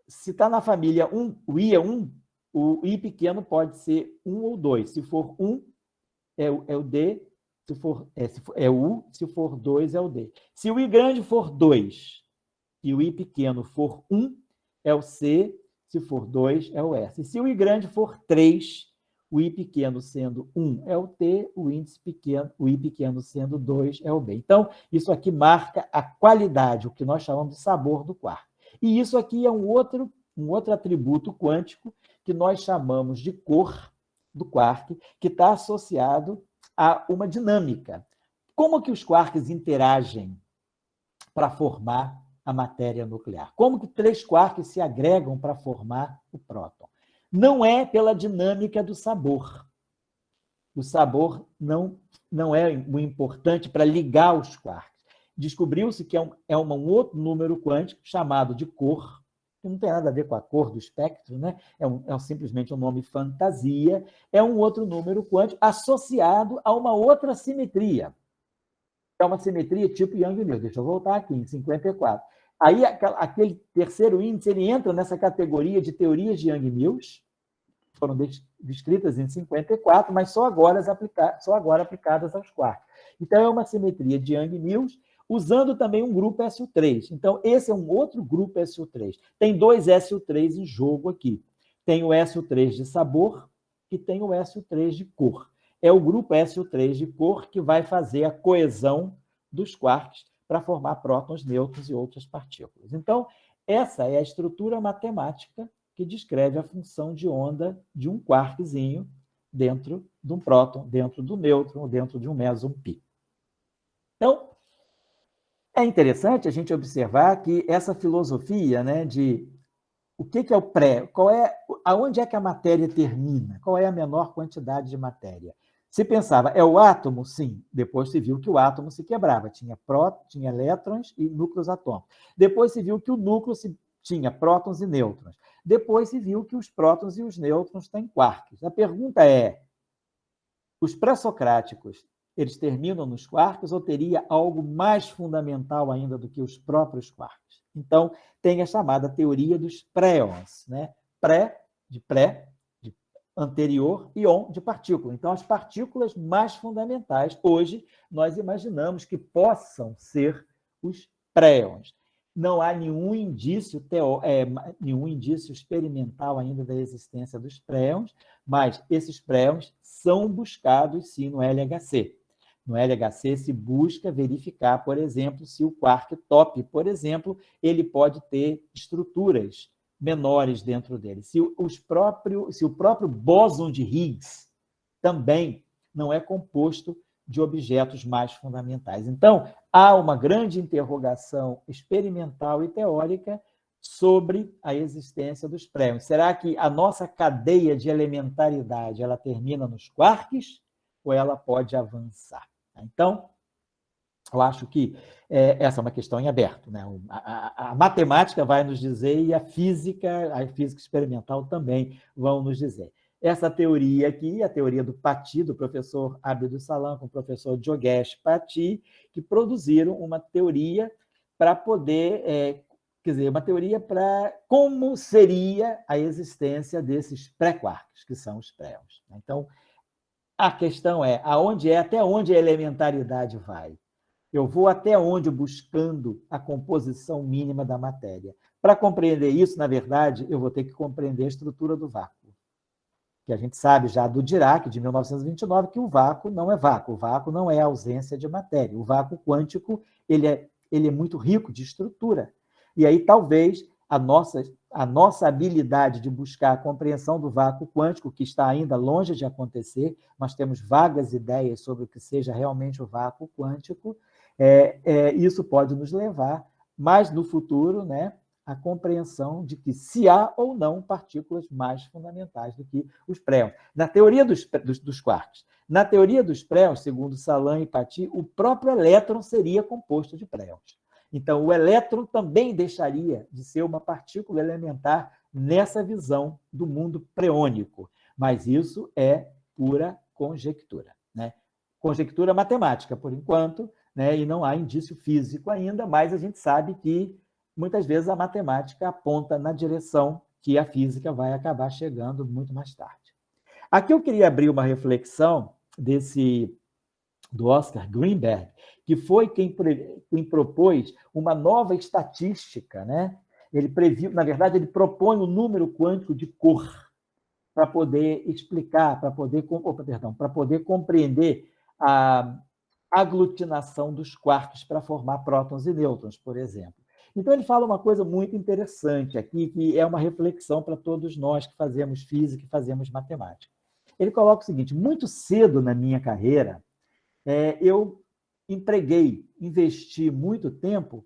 Se está na família 1, o I é 1, o I pequeno pode ser 1 ou 2. Se for 1, é o D, se for o U, se for 2, é o D. Se o I grande for 2 e o I pequeno for 1, é o C, se for 2, é o S. E se o I grande for 3, o I pequeno sendo 1 é o T, o I pequeno sendo 2 é o B. Então, isso aqui marca a qualidade, o que nós chamamos de sabor do quark. E isso aqui é um outro atributo quântico que nós chamamos de cor do quark, que está associado a uma dinâmica. Como que os quarks interagem para formar a matéria nuclear? Como que 3 quarks se agregam para formar o próton? Não é pela dinâmica do sabor. O sabor não é o importante para ligar os quarks. Descobriu-se que é um outro número quântico chamado de cor, que não tem nada a ver com a cor do espectro, né? É simplesmente um nome fantasia, é um outro número quântico associado a uma outra simetria. É uma simetria tipo Young-Mills. Deixa eu voltar aqui, em 54. Aí, aquele terceiro índice, ele entra nessa categoria de teorias de Young-Mills, foram descritas em 54, mas só agora aplicadas aos quarks. Então, é uma simetria de Young-Mills, usando também um grupo SU3. Então, esse é um outro grupo SU3. Tem 2 SU3 em jogo aqui. Tem o SU3 de sabor e tem o SU3 de cor. É o grupo SU3 de cor que vai fazer a coesão dos quarks para formar prótons, nêutrons e outras partículas. Então, essa é a estrutura matemática que descreve a função de onda de um quarkzinho dentro de um próton, dentro do nêutron, dentro de um meson π. Então, é interessante a gente observar que essa filosofia, né, de o que é o pré, aonde é que a matéria termina, qual é a menor quantidade de matéria. Se pensava, é o átomo? Sim. Depois se viu que o átomo se quebrava, tinha elétrons e núcleos atômicos. Depois se viu que o núcleo tinha prótons e nêutrons. Depois se viu que os prótons e os nêutrons têm quarks. A pergunta é, os pré-socráticos, eles terminam nos quarks ou teria algo mais fundamental ainda do que os próprios quarks? Então, tem a chamada teoria dos préons, né? Pré, de anterior, e on, de partícula. Então, as partículas mais fundamentais, hoje, nós imaginamos que possam ser os préons. Não há nenhum indício experimental ainda da existência dos préons, mas esses préons são buscados, sim, no LHC. No LHC se busca verificar, por exemplo, se o quark top, por exemplo, ele pode ter estruturas menores dentro dele. Se o próprio bóson de Higgs também não é composto de objetos mais fundamentais. Então, há uma grande interrogação experimental e teórica sobre a existência dos préons. Será que a nossa cadeia de elementaridade ela termina nos quarks ou ela pode avançar? Então, eu acho que essa é uma questão em aberto, né? A matemática vai nos dizer e a física experimental também vão nos dizer. Essa teoria aqui, a teoria do Pati, do professor Abdus Salam, com o professor Jogesh Pati, que produziram uma teoria para poder, uma teoria para como seria a existência desses pré-quarks, que são os préons. Então, a questão é, até onde a elementaridade vai? Eu vou até onde buscando a composição mínima da matéria. Para compreender isso, na verdade, eu vou ter que compreender a estrutura do vácuo. que a gente sabe já do Dirac, de 1929, que o vácuo não é vácuo, o vácuo não é ausência de matéria. O vácuo quântico ele é muito rico de estrutura. E aí, talvez, a nossa habilidade de buscar a compreensão do vácuo quântico, que está ainda longe de acontecer, nós temos vagas ideias sobre o que seja realmente o vácuo quântico, isso pode nos levar, mais no futuro, né, a compreensão de que se há ou não partículas mais fundamentais do que os préons. Na teoria dos quarks. Na teoria dos préons, segundo Salam e Paty, o próprio elétron seria composto de préons. Então, o elétron também deixaria de ser uma partícula elementar nessa visão do mundo preônico. Mas isso é pura conjectura, né? Conjectura matemática, por enquanto, né? E não há indício físico ainda, mas a gente sabe que muitas vezes a matemática aponta na direção que a física vai acabar chegando muito mais tarde. Aqui eu queria abrir uma reflexão do Oscar Greenberg, que foi quem propôs uma nova estatística, né? Ele previu, na verdade, ele propõe o número quântico de cor para poder explicar, para poder compreender a aglutinação dos quarks para formar prótons e nêutrons, por exemplo. Então, ele fala uma coisa muito interessante aqui, que é uma reflexão para todos nós que fazemos física e fazemos matemática. Ele coloca o seguinte: muito cedo na minha carreira, eu investi muito tempo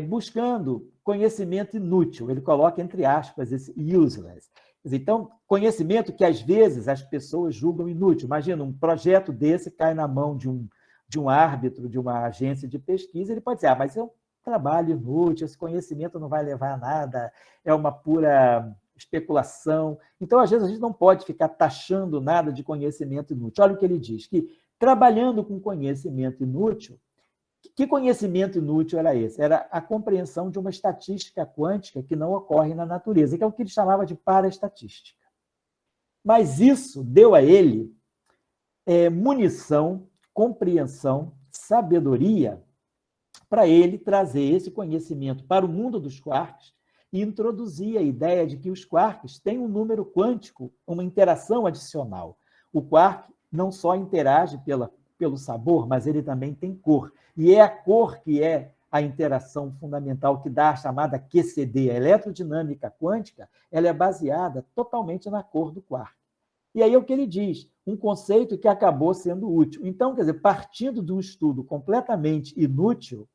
buscando conhecimento inútil. Ele coloca entre aspas esse useless. Então, conhecimento que às vezes as pessoas julgam inútil. Imagina, um projeto desse cai na mão de um árbitro, de uma agência de pesquisa, ele pode dizer, mas é um trabalho inútil, esse conhecimento não vai levar a nada, é uma pura especulação. Então, às vezes, a gente não pode ficar taxando nada de conhecimento inútil. Olha o que ele diz, que trabalhando com conhecimento inútil, que conhecimento inútil era esse? Era a compreensão de uma estatística quântica que não ocorre na natureza, que é o que ele chamava de paraestatística. Mas isso deu a ele munição, compreensão, sabedoria para ele trazer esse conhecimento para o mundo dos quarks e introduzir a ideia de que os quarks têm um número quântico, uma interação adicional. O quark não só interage pelo sabor, mas ele também tem cor. E é a cor que é a interação fundamental que dá a chamada QCD, a eletrodinâmica quântica, ela é baseada totalmente na cor do quark. E aí é o que ele diz, um conceito que acabou sendo útil. Então, quer dizer, partindo de um estudo completamente inútil,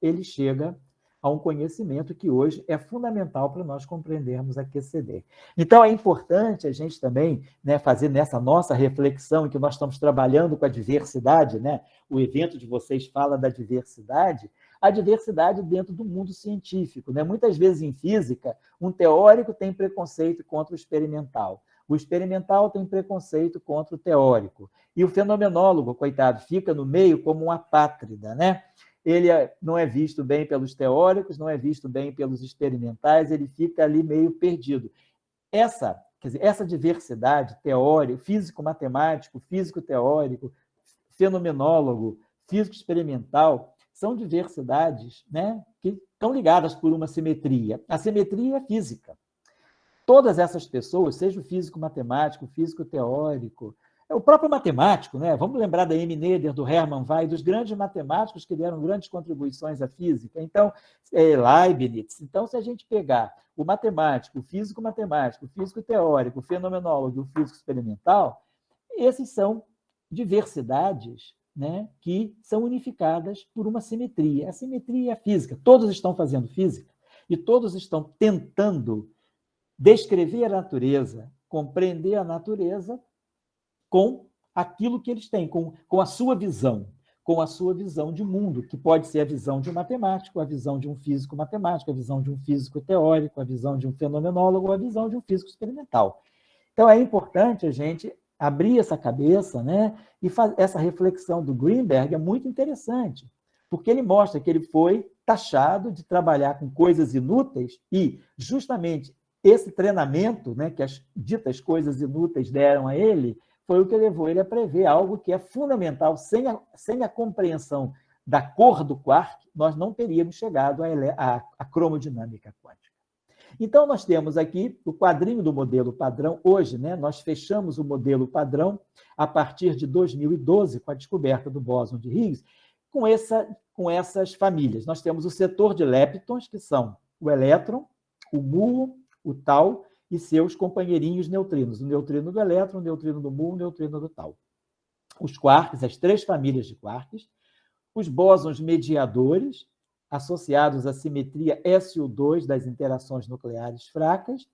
ele chega a um conhecimento que hoje é fundamental para nós compreendermos a QCD. Então, é importante a gente também, né, fazer nessa nossa reflexão em que nós estamos trabalhando com a diversidade, né? O evento de vocês fala da diversidade, a diversidade dentro do mundo científico, né? Muitas vezes em física, um teórico tem preconceito contra o experimental. O experimental tem preconceito contra o teórico. E o fenomenólogo, coitado, fica no meio como um apátrida, né? Ele não é visto bem pelos teóricos, não é visto bem pelos experimentais, ele fica ali meio perdido. Essa diversidade teórica, físico-matemático, físico-teórico, fenomenólogo, físico-experimental, são diversidades, né, que estão ligadas por uma simetria. A simetria é física. Todas essas pessoas, seja o físico-matemático, o físico-teórico, o próprio matemático, né? Vamos lembrar da M. Noether, do Hermann Weyl, dos grandes matemáticos que deram grandes contribuições à física. Então, Leibniz. Então, se a gente pegar o matemático, o físico-matemático, o físico-teórico, o fenomenólogo e o físico-experimental, esses são diversidades, né, que são unificadas por uma simetria. A simetria é física. Todos estão fazendo física e todos estão tentando descrever a natureza, compreender a natureza com aquilo que eles têm, com a sua visão de mundo, que pode ser a visão de um matemático, a visão de um físico matemático, a visão de um físico teórico, a visão de um fenomenólogo, a visão de um físico experimental. Então, é importante a gente abrir essa cabeça, né? E essa reflexão do Greenberg é muito interessante, porque ele mostra que ele foi taxado de trabalhar com coisas inúteis e, justamente, esse treinamento, né, que as ditas coisas inúteis deram a ele, foi o que levou ele a prever algo que é fundamental. Sem a compreensão da cor do quark, nós não teríamos chegado à cromodinâmica quântica. Então, nós temos aqui o quadrinho do modelo padrão. Hoje, né, nós fechamos o modelo padrão a partir de 2012, com a descoberta do bóson de Higgs, com essas famílias. Nós temos o setor de leptons, que são o elétron, o muon, o tau e seus companheirinhos neutrinos, o neutrino do elétron, o neutrino do muon, o neutrino do tau. Os quarks, as 3 famílias de quarks, os bósons mediadores, associados à simetria SU2 das interações nucleares fracas,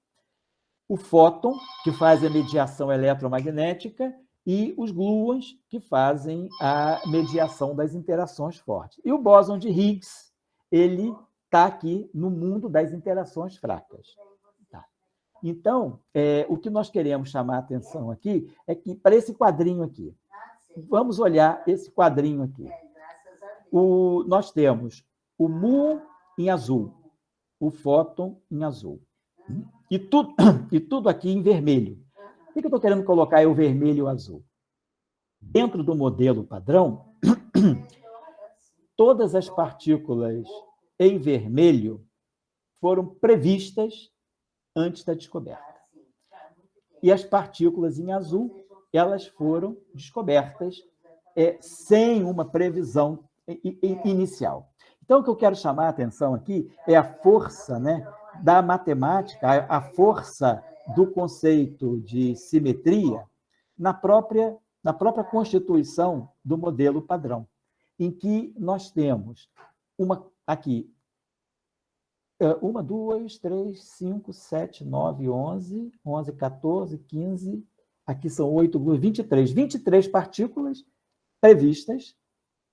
o fóton, que faz a mediação eletromagnética, e os gluons, que fazem a mediação das interações fortes. E o bóson de Higgs, ele está aqui no mundo das interações fracas. Tá. Então, o que nós queremos chamar a atenção aqui é que, para esse quadrinho aqui, vamos olhar esse quadrinho aqui. Nós temos o muon em azul, o fóton em azul. E tudo aqui em vermelho. Por que eu estou querendo colocar o vermelho e o azul? Dentro do modelo padrão, todas as partículas em vermelho foram previstas antes da descoberta. E as partículas em azul, elas foram descobertas sem uma previsão inicial. Então, o que eu quero chamar a atenção aqui é a força, né, da matemática, a força do conceito de simetria na própria constituição do modelo padrão, em que nós temos aqui 1, 2, 3, 5, 7, 9, 11, 14, 15, aqui são 8, 23 partículas previstas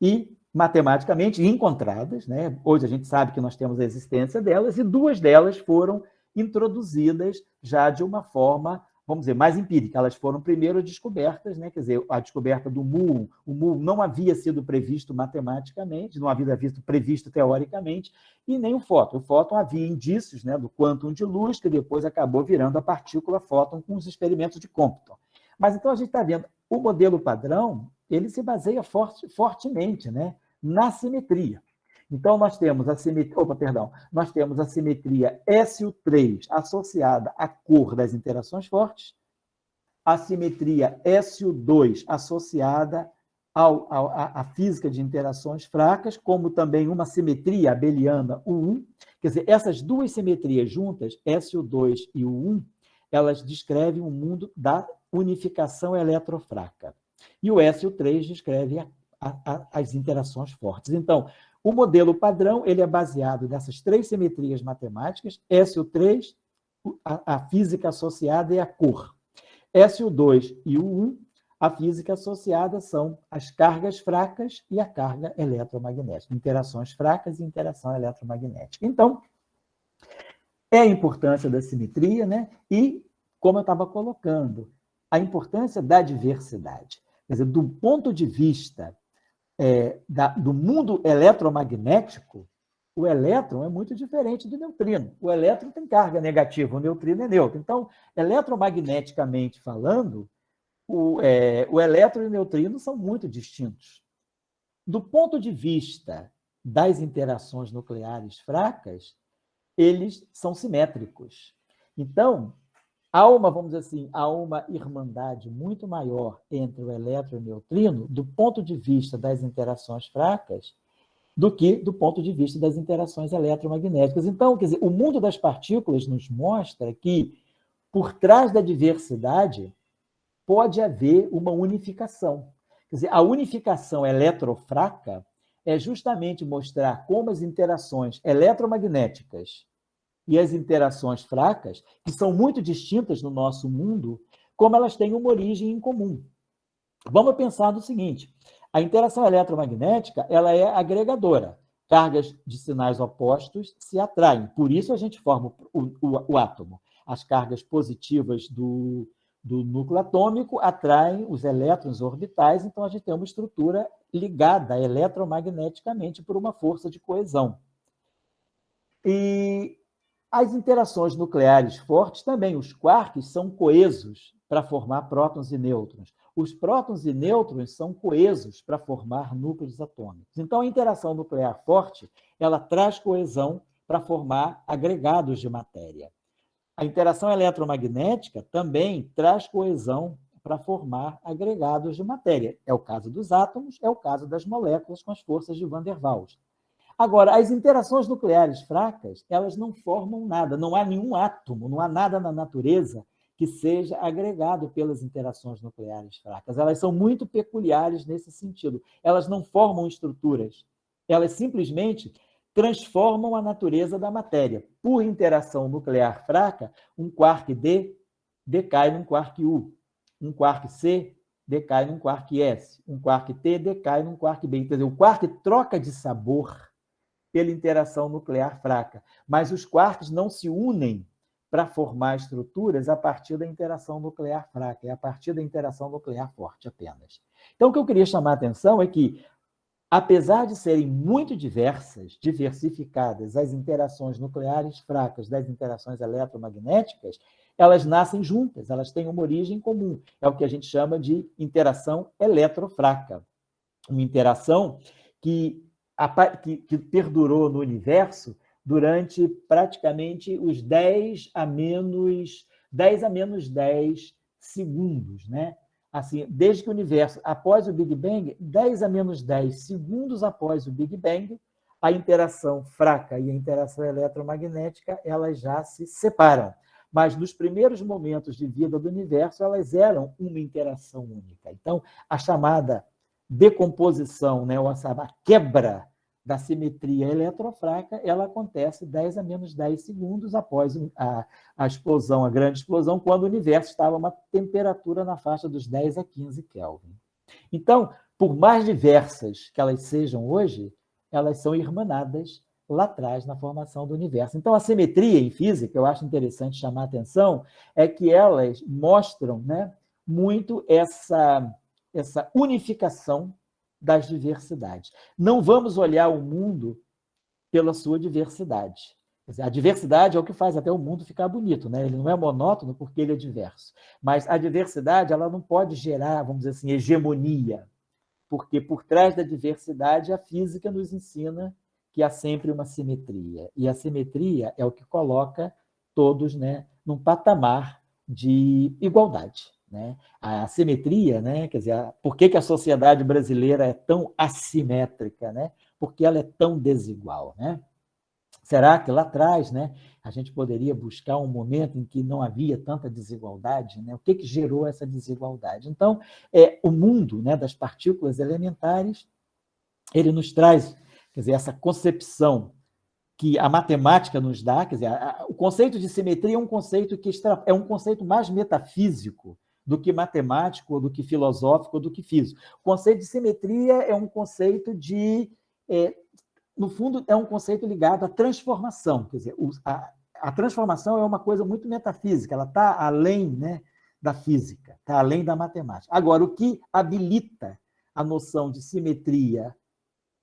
e matematicamente encontradas, né? Hoje a gente sabe que nós temos a existência delas, e 2 delas foram introduzidas já de uma forma, vamos dizer, mais empírica. Elas foram primeiro descobertas, né? Quer dizer, a descoberta do muon, o muon não havia sido previsto matematicamente, não havia sido previsto teoricamente, e nem o fóton. O fóton havia indícios, né, do quantum de luz, que depois acabou virando a partícula fóton com os experimentos de Compton. Mas então a gente está vendo, o modelo padrão, ele se baseia fortemente, né, na simetria. Então, nós temos a simetria SU3 associada à cor das interações fortes, a simetria SU2 associada à física de interações fracas, como também uma simetria abeliana U1. Quer dizer, essas 2 simetrias juntas, SU2 e U1, elas descrevem o mundo da unificação eletrofraca. E o SU3 descreve as interações fortes. Então, o modelo padrão ele é baseado nessas 3 simetrias matemáticas, SU3, a física associada é a cor. SU2 e U1, a física associada são as cargas fracas e a carga eletromagnética, interações fracas e interação eletromagnética. Então, é a importância da simetria, né? E, como eu estava colocando, a importância da diversidade. Quer dizer, do ponto de vista do mundo eletromagnético, o elétron é muito diferente do neutrino. O elétron tem carga negativa, o neutrino é neutro. Então, eletromagneticamente falando, o elétron e o neutrino são muito distintos. Do ponto de vista das interações nucleares fracas, eles são simétricos. Então, vamos dizer assim, há uma irmandade muito maior entre o elétron e o neutrino do ponto de vista das interações fracas do que do ponto de vista das interações eletromagnéticas. Então, quer dizer, o mundo das partículas nos mostra que, por trás da diversidade, pode haver uma unificação. Quer dizer, a unificação eletrofraca é justamente mostrar como as interações eletromagnéticas e as interações fracas, que são muito distintas no nosso mundo, como elas têm uma origem em comum. Vamos pensar no seguinte: a interação eletromagnética ela é agregadora. Cargas de sinais opostos se atraem. Por isso a gente forma o átomo. As cargas positivas do núcleo atômico atraem os elétrons orbitais, então a gente tem uma estrutura ligada eletromagneticamente por uma força de coesão. E as interações nucleares fortes também, os quarks são coesos para formar prótons e nêutrons. Os prótons e nêutrons são coesos para formar núcleos atômicos. Então, a interação nuclear forte, ela traz coesão para formar agregados de matéria. A interação eletromagnética também traz coesão para formar agregados de matéria. É o caso dos átomos, é o caso das moléculas com as forças de Van der Waals. Agora, as interações nucleares fracas, elas não formam nada, não há nenhum átomo, não há nada na natureza que seja agregado pelas interações nucleares fracas. Elas são muito peculiares nesse sentido. Elas não formam estruturas, elas simplesmente transformam a natureza da matéria. Por interação nuclear fraca, um quark D decai num quark U, um quark C decai num quark S, um quark T decai num quark B. Quer dizer, o quark troca de sabor pela interação nuclear fraca, mas os quarks não se unem para formar estruturas a partir da interação nuclear fraca, é a partir da interação nuclear forte apenas. Então, o que eu queria chamar a atenção é que, apesar de serem muito diversas, diversificadas, as interações nucleares fracas das interações eletromagnéticas, elas nascem juntas, elas têm uma origem comum. É o que a gente chama de interação eletrofraca. Uma interação que perdurou no universo durante praticamente os 10 a menos 10 segundos, né? Assim, desde que o universo, após o Big Bang, 10 a menos 10 segundos após o Big Bang, a interação fraca e a interação eletromagnética, elas já se separam. Mas nos primeiros momentos de vida do universo, elas eram uma interação única. Então, a chamada decomposição, né, ou a quebra da simetria eletrofraca, ela acontece 10 a menos 10 segundos após a explosão, a grande explosão, quando o universo estava a uma temperatura na faixa dos 10 a 15 Kelvin. Então, por mais diversas que elas sejam hoje, elas são irmanadas lá atrás na formação do universo. Então, a simetria em física, eu acho interessante chamar a atenção, é que elas mostram, né, muito essa unificação das diversidades. Não vamos olhar o mundo pela sua diversidade. Quer dizer, a diversidade é o que faz até o mundo ficar bonito, né? Ele não é monótono porque ele é diverso. Mas a diversidade, ela não pode gerar, vamos dizer assim, hegemonia, porque por trás da diversidade a física nos ensina que há sempre uma simetria. E a simetria é o que coloca todos, né, num patamar de igualdade. Né? A assimetria, né? Quer dizer, por que a sociedade brasileira é tão assimétrica? Né? Porque ela é tão desigual. Né? Será que lá atrás, né, a gente poderia buscar um momento em que não havia tanta desigualdade? Né? O que gerou essa desigualdade? Então, o mundo, né, das partículas elementares, ele nos traz, quer dizer, essa concepção que a matemática nos dá, quer dizer, o conceito de simetria é um conceito que é um conceito mais metafísico do que matemático, ou do que filosófico, ou do que físico. O conceito de simetria é um conceito no fundo, é um conceito ligado à transformação. Quer dizer, a transformação é uma coisa muito metafísica, ela está além, né, da física, está além da matemática. Agora, o que habilita a noção de simetria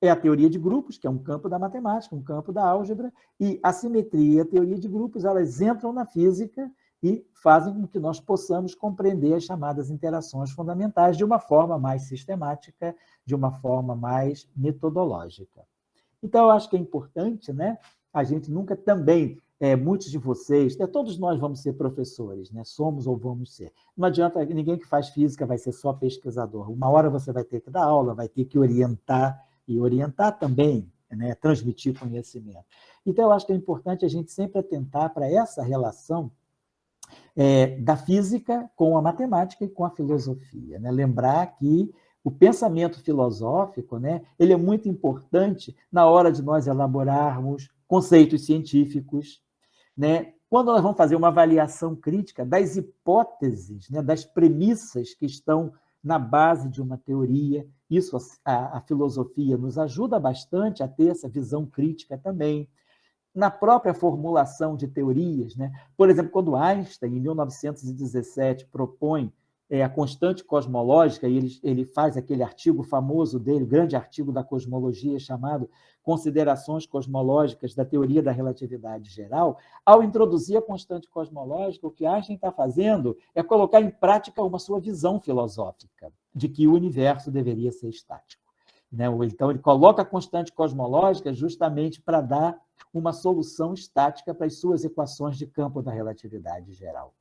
é a teoria de grupos, que é um campo da matemática, um campo da álgebra, e a simetria e a teoria de grupos, elas entram na física e fazem com que nós possamos compreender as chamadas interações fundamentais de uma forma mais sistemática, de uma forma mais metodológica. Então, eu acho que é importante, né, a gente nunca também, muitos de vocês, todos nós vamos ser professores, né, somos ou vamos ser. Não adianta, ninguém que faz física vai ser só pesquisador. Uma hora você vai ter que dar aula, vai ter que orientar, e orientar também, né, transmitir conhecimento. Então, eu acho que é importante a gente sempre atentar para essa relação da física com a matemática e com a filosofia. Né? Lembrar que o pensamento filosófico, né, ele é muito importante na hora de nós elaborarmos conceitos científicos, né? Quando nós vamos fazer uma avaliação crítica das hipóteses, né, das premissas que estão na base de uma teoria. Isso a filosofia nos ajuda bastante a ter essa visão crítica também. Na própria formulação de teorias, né? Por exemplo, quando Einstein, em 1917, propõe a constante cosmológica, e ele faz aquele artigo famoso dele, grande artigo da cosmologia, chamado Considerações Cosmológicas da Teoria da Relatividade Geral, ao introduzir a constante cosmológica, o que Einstein está fazendo é colocar em prática uma sua visão filosófica de que o universo deveria ser estático. Né? Então, ele coloca a constante cosmológica justamente para dar uma solução estática para as suas equações de campo da relatividade geral.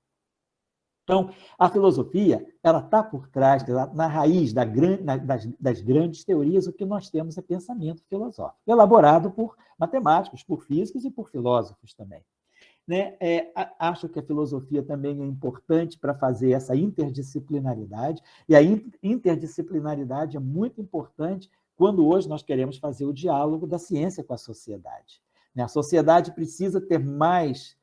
Então, a filosofia, ela está por trás, na raiz das grandes teorias, o que nós temos é pensamento filosófico, elaborado por matemáticos, por físicos e por filósofos também. Né? Acho que a filosofia também é importante para fazer essa interdisciplinaridade, e a interdisciplinaridade é muito importante quando hoje nós queremos fazer o diálogo da ciência com a sociedade. Né? A sociedade precisa ter mais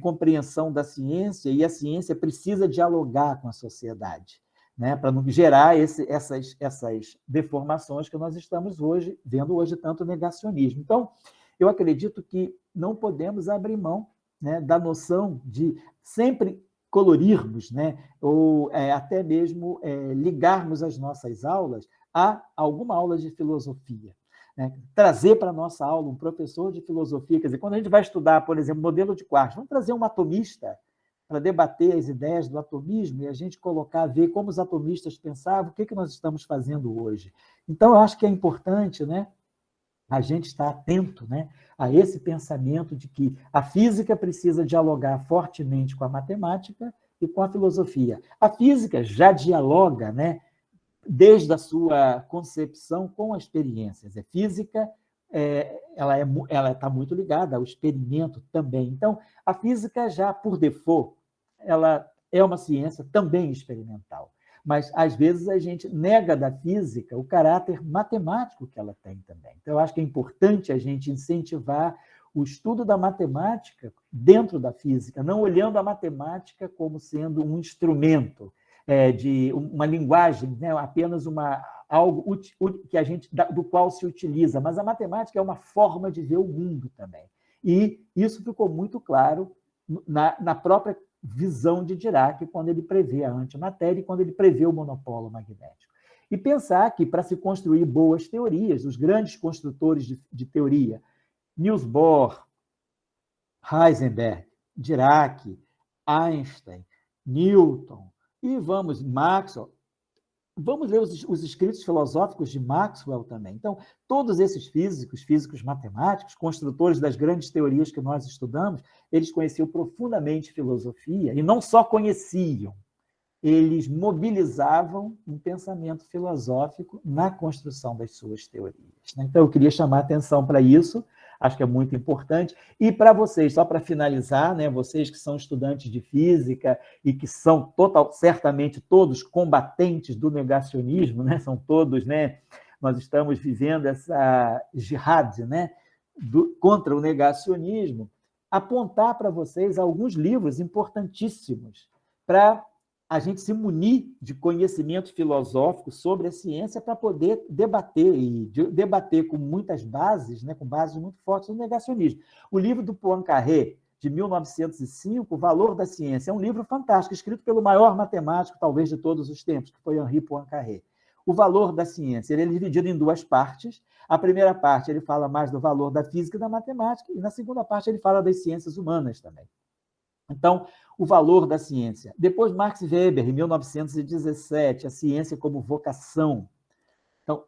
compreensão da ciência, e a ciência precisa dialogar com a sociedade, né? Para não gerar essas deformações que nós estamos vendo hoje, tanto negacionismo. Então, eu acredito que não podemos abrir mão, né, da noção de sempre colorirmos, né, ou até mesmo ligarmos as nossas aulas a alguma aula de filosofia. Né? Trazer para a nossa aula um professor de filosofia, quer dizer, quando a gente vai estudar, por exemplo, modelo de quartos, vamos trazer um atomista para debater as ideias do atomismo e a gente colocar, ver como os atomistas pensavam, o que nós estamos fazendo hoje. Então, eu acho que é importante, né, a gente estar atento, né, a esse pensamento de que a física precisa dialogar fortemente com a matemática e com a filosofia. A física já dialoga, né, desde a sua concepção com as experiências. A física ela está muito ligada ao experimento também. Então, a física já, por default, ela é uma ciência também experimental. Mas, às vezes, a gente nega da física o caráter matemático que ela tem também. Então, eu acho que é importante a gente incentivar o estudo da matemática dentro da física, não olhando a matemática como sendo um instrumento, de uma linguagem, né, apenas algo que a gente, do qual se utiliza, mas a matemática é uma forma de ver o mundo também. E isso ficou muito claro na própria visão de Dirac, quando ele prevê a antimatéria e quando ele prevê o monopólio magnético. E pensar que, para se construir boas teorias, os grandes construtores de teoria, Niels Bohr, Heisenberg, Dirac, Einstein, Newton, e Maxwell, vamos ler os escritos filosóficos de Maxwell também. Então, todos esses físicos matemáticos, construtores das grandes teorias que nós estudamos, eles conheciam profundamente filosofia, e não só conheciam, eles mobilizavam um pensamento filosófico na construção das suas teorias. Então, eu queria chamar a atenção para isso, acho que é muito importante. E para vocês, só para finalizar, né, vocês que são estudantes de física e que são certamente todos combatentes do negacionismo, né, são todos, né, nós estamos vivendo essa jihad, né, contra o negacionismo, apontar para vocês alguns livros importantíssimos para a gente se munir de conhecimento filosófico sobre a ciência para poder debater, e debater com muitas bases, né, com bases muito fortes do negacionismo. O livro do Poincaré, de 1905, O Valor da Ciência, é um livro fantástico, escrito pelo maior matemático, talvez, de todos os tempos, que foi Henri Poincaré. O Valor da Ciência, ele é dividido em duas partes. A primeira parte, ele fala mais do valor da física e da matemática, e na segunda parte, ele fala das ciências humanas também. Então, o valor da ciência. Depois, Max Weber, em 1917, A Ciência como Vocação. Então,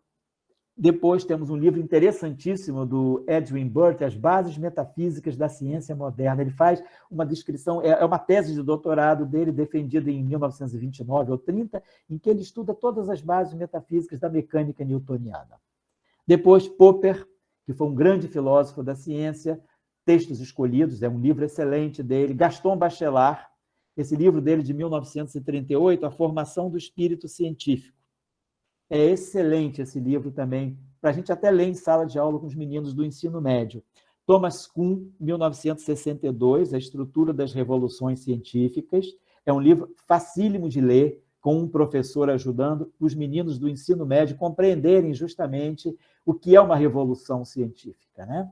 depois temos um livro interessantíssimo do Edwin Burt, As Bases Metafísicas da Ciência Moderna. Ele faz uma descrição, é uma tese de doutorado dele, defendida em 1929 ou 30, em que ele estuda todas as bases metafísicas da mecânica newtoniana. Depois, Popper, que foi um grande filósofo da ciência, Textos Escolhidos, é um livro excelente dele. Gaston Bachelard, esse livro dele de 1938, A Formação do Espírito Científico. É excelente esse livro também, para a gente até ler em sala de aula com os meninos do ensino médio. Thomas Kuhn, 1962, A Estrutura das Revoluções Científicas. É um livro facílimo de ler, com um professor ajudando os meninos do ensino médio a compreenderem justamente o que é uma revolução científica, né?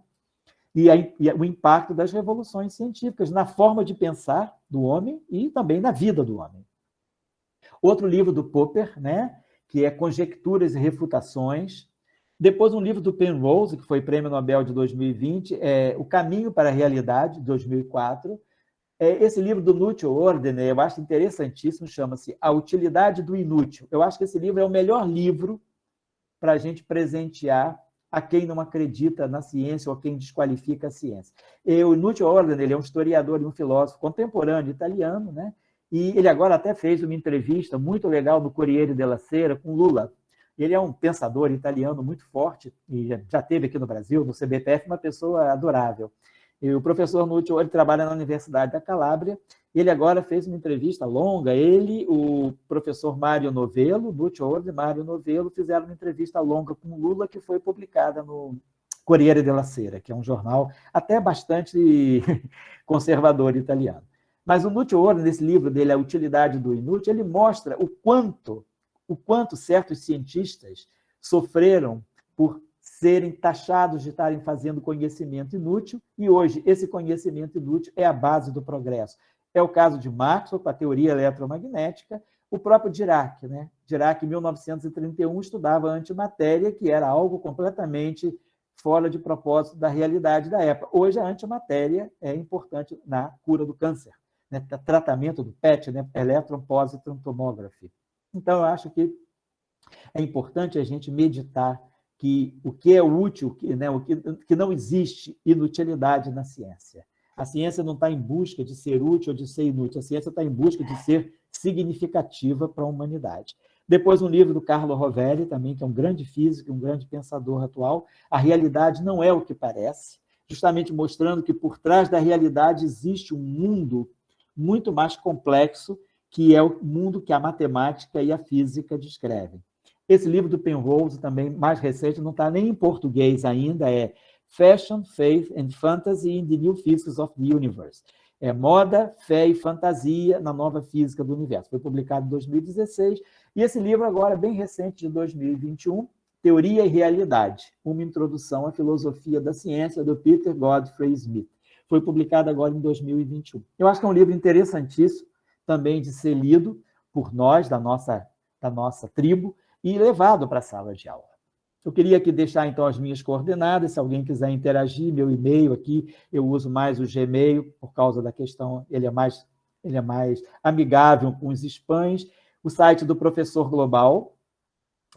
E o impacto das revoluções científicas na forma de pensar do homem e também na vida do homem. Outro livro do Popper, né, que é Conjecturas e Refutações. Depois um livro do Penrose, que foi Prêmio Nobel de 2020, O Caminho para a Realidade, de 2004. Esse livro do Nútil Ordine, eu acho interessantíssimo, chama-se A Utilidade do Inútil. Eu acho que esse livro é o melhor livro para a gente presentear a quem não acredita na ciência ou a quem desqualifica a ciência. O Nuccio Ordine, ele é um historiador e um filósofo contemporâneo italiano, né? E ele agora até fez uma entrevista muito legal no Corriere della Sera com Lula. Ele é um pensador italiano muito forte, e já esteve aqui no Brasil, no CBPF, uma pessoa adorável. E o professor Nuccio, ele trabalha na Universidade da Calábria, e ele agora fez uma entrevista longa, ele, o professor Mário Novello, Nuccio Ordine e Mário Novello, fizeram uma entrevista longa com Lula, que foi publicada no Corriere della Sera, que é um jornal até bastante conservador italiano. Mas o Nuccio Ordine, nesse livro dele, A Utilidade do Inútil, ele mostra o quanto certos cientistas sofreram por serem taxados de estarem fazendo conhecimento inútil, e hoje esse conhecimento inútil é a base do progresso. É o caso de Maxwell, com a teoria eletromagnética, o próprio Dirac, né? Dirac, em 1931, estudava antimatéria, que era algo completamente fora de propósito da realidade da época. Hoje, a antimatéria é importante na cura do câncer, né? Tratamento do PET, né? Electron Positron Tomography. Então, eu acho que é importante a gente meditar que o que é útil, né, que não existe inutilidade na ciência. A ciência não está em busca de ser útil ou de ser inútil, a ciência está em busca de ser significativa para a humanidade. Depois, um livro do Carlo Rovelli, também, que é um grande físico, um grande pensador atual, A Realidade Não É o que Parece, justamente mostrando que por trás da realidade existe um mundo muito mais complexo, que é o mundo que a matemática e a física descrevem. Esse livro do Penrose, também mais recente, não está nem em português ainda, é Fashion, Faith and Fantasy in the New Physics of the Universe. É Moda, Fé e Fantasia na Nova Física do Universo. Foi publicado em 2016. E esse livro agora, bem recente, de 2021, Teoria e Realidade, uma introdução à filosofia da ciência, do Peter Godfrey Smith. Foi publicado agora em 2021. Eu acho que é um livro interessantíssimo, também de ser lido por nós, da nossa tribo, e levado para a sala de aula. Eu queria aqui deixar, então, as minhas coordenadas, se alguém quiser interagir, meu e-mail aqui, eu uso mais o Gmail, por causa da questão, ele é mais amigável com os spams. O site do Professor Global,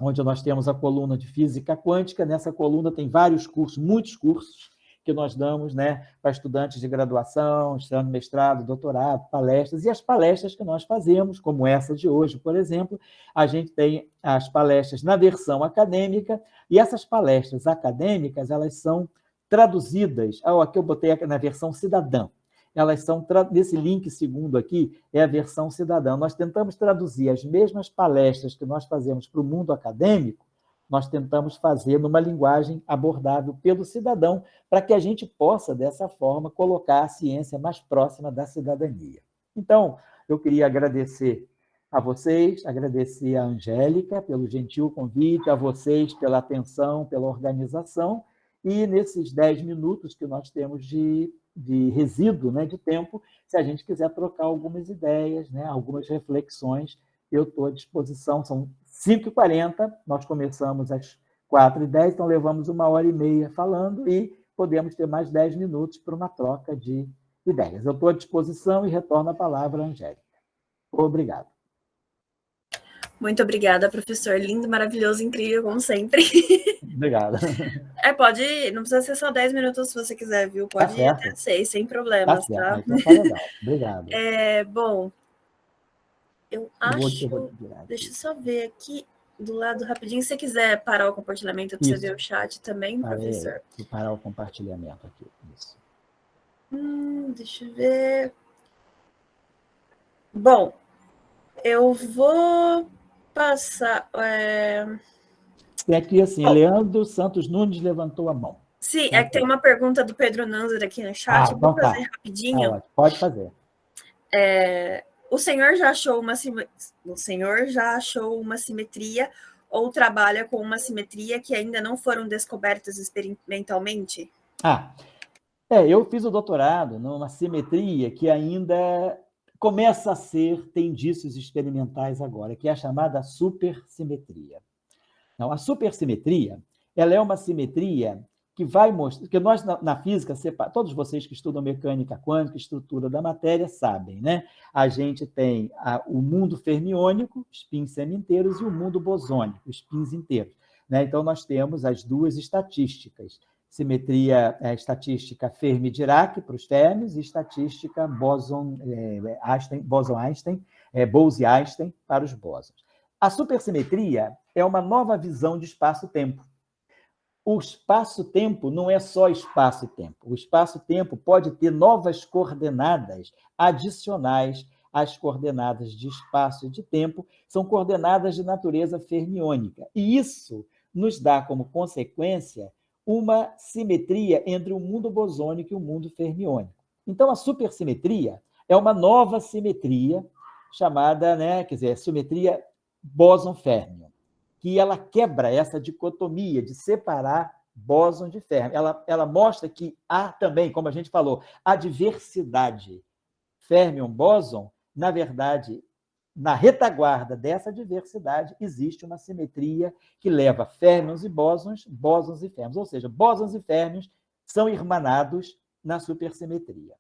onde nós temos a coluna de Física Quântica. Nessa coluna tem vários cursos, muitos cursos, que nós damos, né, para estudantes de graduação, estudando mestrado, doutorado, palestras, e as palestras que nós fazemos, como essa de hoje, por exemplo, a gente tem as palestras na versão acadêmica, e essas palestras acadêmicas, elas são traduzidas, aqui eu botei na versão cidadã, elas são, nesse link segundo aqui, é a versão cidadã. Nós tentamos traduzir as mesmas palestras que nós fazemos para o mundo acadêmico, nós tentamos fazer numa linguagem abordável pelo cidadão, para que a gente possa, dessa forma, colocar a ciência mais próxima da cidadania. Então, eu queria agradecer a vocês, agradecer a Angélica pelo gentil convite, a vocês pela atenção, pela organização, e nesses 10 minutos que nós temos de resíduo, né, de tempo, se a gente quiser trocar algumas ideias, né, algumas reflexões, eu estou à disposição. São 5h40, nós começamos às 4h10, então levamos 1h30 falando e podemos ter mais 10 minutos para uma troca de ideias. Eu estou à disposição e retorno a palavra à Angélica. Obrigado. Muito obrigada, professor. Lindo, maravilhoso, incrível, como sempre. Obrigado. Não precisa ser só 10 minutos se você quiser, viu? Pode ir até 6, sem problemas, tá? Então tá legal. Obrigado. Bom, eu acho... Deixa eu só ver aqui do lado rapidinho. Se você quiser parar o compartilhamento para você ver o chat também, professor. Vou parar o compartilhamento aqui. Isso. Deixa eu ver. Bom, eu vou passar... Tem aqui assim, Leandro Santos Nunes levantou a mão. Sim, é que tem uma pergunta do Pedro Nanzer aqui no chat. Vou fazer rapidinho. Pode fazer. O senhor já achou uma simetria ou trabalha com uma simetria que ainda não foram descobertas experimentalmente? Eu fiz o doutorado numa simetria que ainda começa a tem indícios experimentais agora, que é a chamada supersimetria. Não, a supersimetria, ela é uma simetria que vai mostrar, que nós na física, todos vocês que estudam mecânica quântica, estrutura da matéria, sabem, né? A gente tem o mundo fermiônico, spins semi-inteiros, e o mundo bosônico, spins inteiros. né? Então, nós temos as duas estatísticas, simetria estatística Fermi-Dirac para os fermis e estatística Bose-Einstein para os bósons. A supersimetria é uma nova visão de espaço-tempo. O espaço-tempo não é só espaço-tempo. O espaço-tempo pode ter novas coordenadas adicionais às coordenadas de espaço e de tempo, são coordenadas de natureza fermiônica. E isso nos dá como consequência uma simetria entre o mundo bosônico e o mundo fermiônico. Então, a supersimetria é uma nova simetria chamada, simetria bóson-férmio, que ela quebra essa dicotomia de separar bóson de férmio. Ela mostra que há também, como a gente falou, a diversidade férmion-bóson, na verdade, na retaguarda dessa diversidade, existe uma simetria que leva férmions e bósons, bósons e férmions. Ou seja, bósons e férmions são irmanados na supersimetria.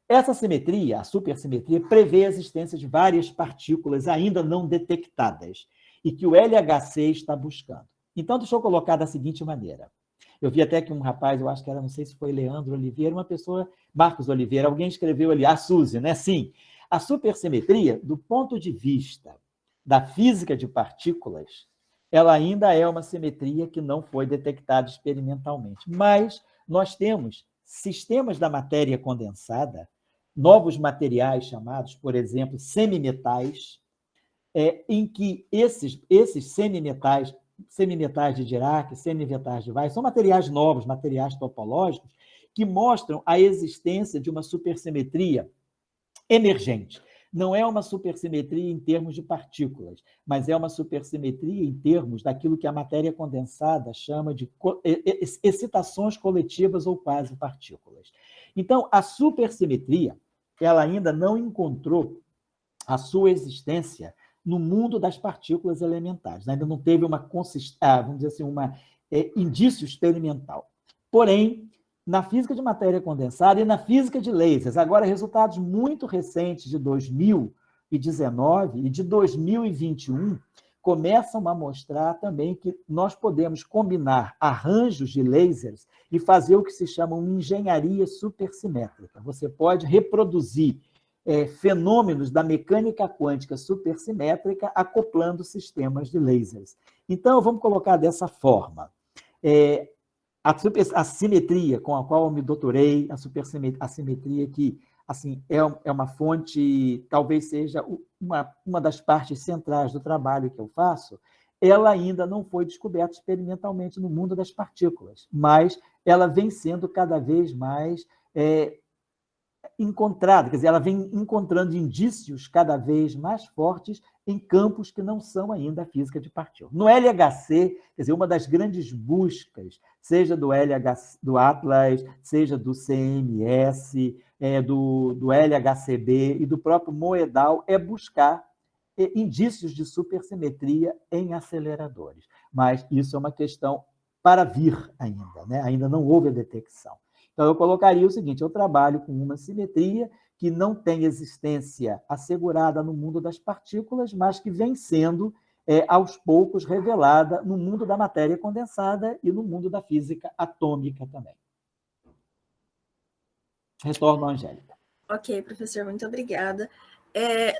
Essa simetria, a supersimetria, prevê a existência de várias partículas ainda não detectadas e que o LHC está buscando. Então, deixa eu colocar da seguinte maneira. Eu vi até que um rapaz, eu acho que era, não sei se foi Leandro Oliveira, uma pessoa, Marcos Oliveira, alguém escreveu ali, a Suzy, né? Sim, a supersimetria, do ponto de vista da física de partículas, ela ainda é uma simetria que não foi detectada experimentalmente. Mas nós temos sistemas da matéria condensada, novos materiais chamados, por exemplo, semimetais, em que esses semimetais de Dirac, semimetais de Weiss, são materiais novos, materiais topológicos, que mostram a existência de uma supersimetria emergente. Não é uma supersimetria em termos de partículas, mas é uma supersimetria em termos daquilo que a matéria condensada chama de excitações coletivas ou quase partículas. Então, a supersimetria, ela ainda não encontrou a sua existência no mundo das partículas elementares. Ainda não teve uma vamos dizer assim, indício experimental. Porém, na física de matéria condensada e na física de lasers, agora resultados muito recentes de 2019 e de 2021 começam a mostrar também que nós podemos combinar arranjos de lasers e fazer o que se chama uma engenharia supersimétrica. Você pode reproduzir fenômenos da mecânica quântica supersimétrica acoplando sistemas de lasers. Então, vamos colocar dessa forma. A simetria com a qual eu me doutorei, a simetria que assim, é uma fonte, talvez seja uma das partes centrais do trabalho que eu faço, ela ainda não foi descoberta experimentalmente no mundo das partículas, mas ela vem sendo cada vez mais encontrada, quer dizer, ela vem encontrando indícios cada vez mais fortes em campos que não são ainda a física de partículas. No LHC, quer dizer, uma das grandes buscas, seja do Atlas, seja do CMS, do LHCb e do próprio Moedal, é buscar indícios de supersimetria em aceleradores. Mas isso é uma questão para vir ainda, né? Ainda não houve a detecção. Então, eu colocaria o seguinte, eu trabalho com uma simetria que não tem existência assegurada no mundo das partículas, mas que vem sendo, aos poucos, revelada no mundo da matéria condensada e no mundo da física atômica também. Retorno à Angélica. Ok, professor, muito obrigada.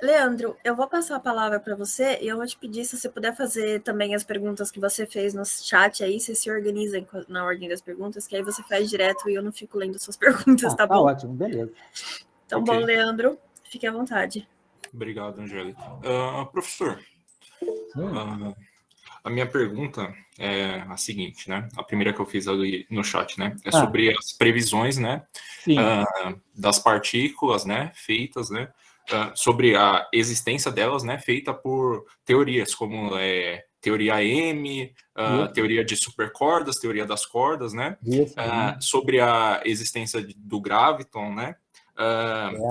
Leandro, eu vou passar a palavra para você e eu vou te pedir se você puder fazer também as perguntas que você fez no chat aí, você se organiza na ordem das perguntas, que aí você faz direto e eu não fico lendo suas perguntas, tá bom? Tá ótimo, beleza. Então, okay. Bom, Leandro, fique à vontade. Obrigado, Angélica. Professor, a minha pergunta é a seguinte, né? A primeira que eu fiz ali no chat, né? É sobre as previsões, né? Das partículas, né? Feitas, né? Sobre a existência delas, né, feita por teorias como teoria M, teoria de supercordas, teoria das cordas, né, sobre a existência do graviton, né,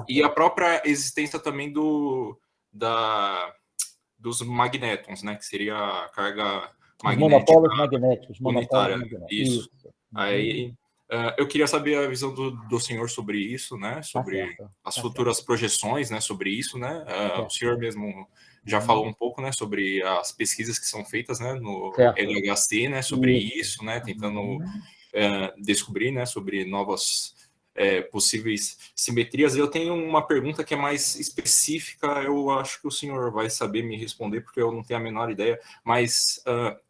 e a própria existência também dos magnétons, né, que seria a carga magnética monopólios magnéticos. unitária. Isso. Aí, Eu queria saber a visão do senhor sobre isso, né? Sobre as futuras projeções, né? Sobre isso, né? O senhor mesmo já falou um pouco, né? Sobre as pesquisas que são feitas, né? No LHC, né? Sobre isso, né? Tentando descobrir, né? Sobre novas possíveis simetrias. Eu tenho uma pergunta que é mais específica, eu acho que o senhor vai saber me responder, porque eu não tenho a menor ideia, mas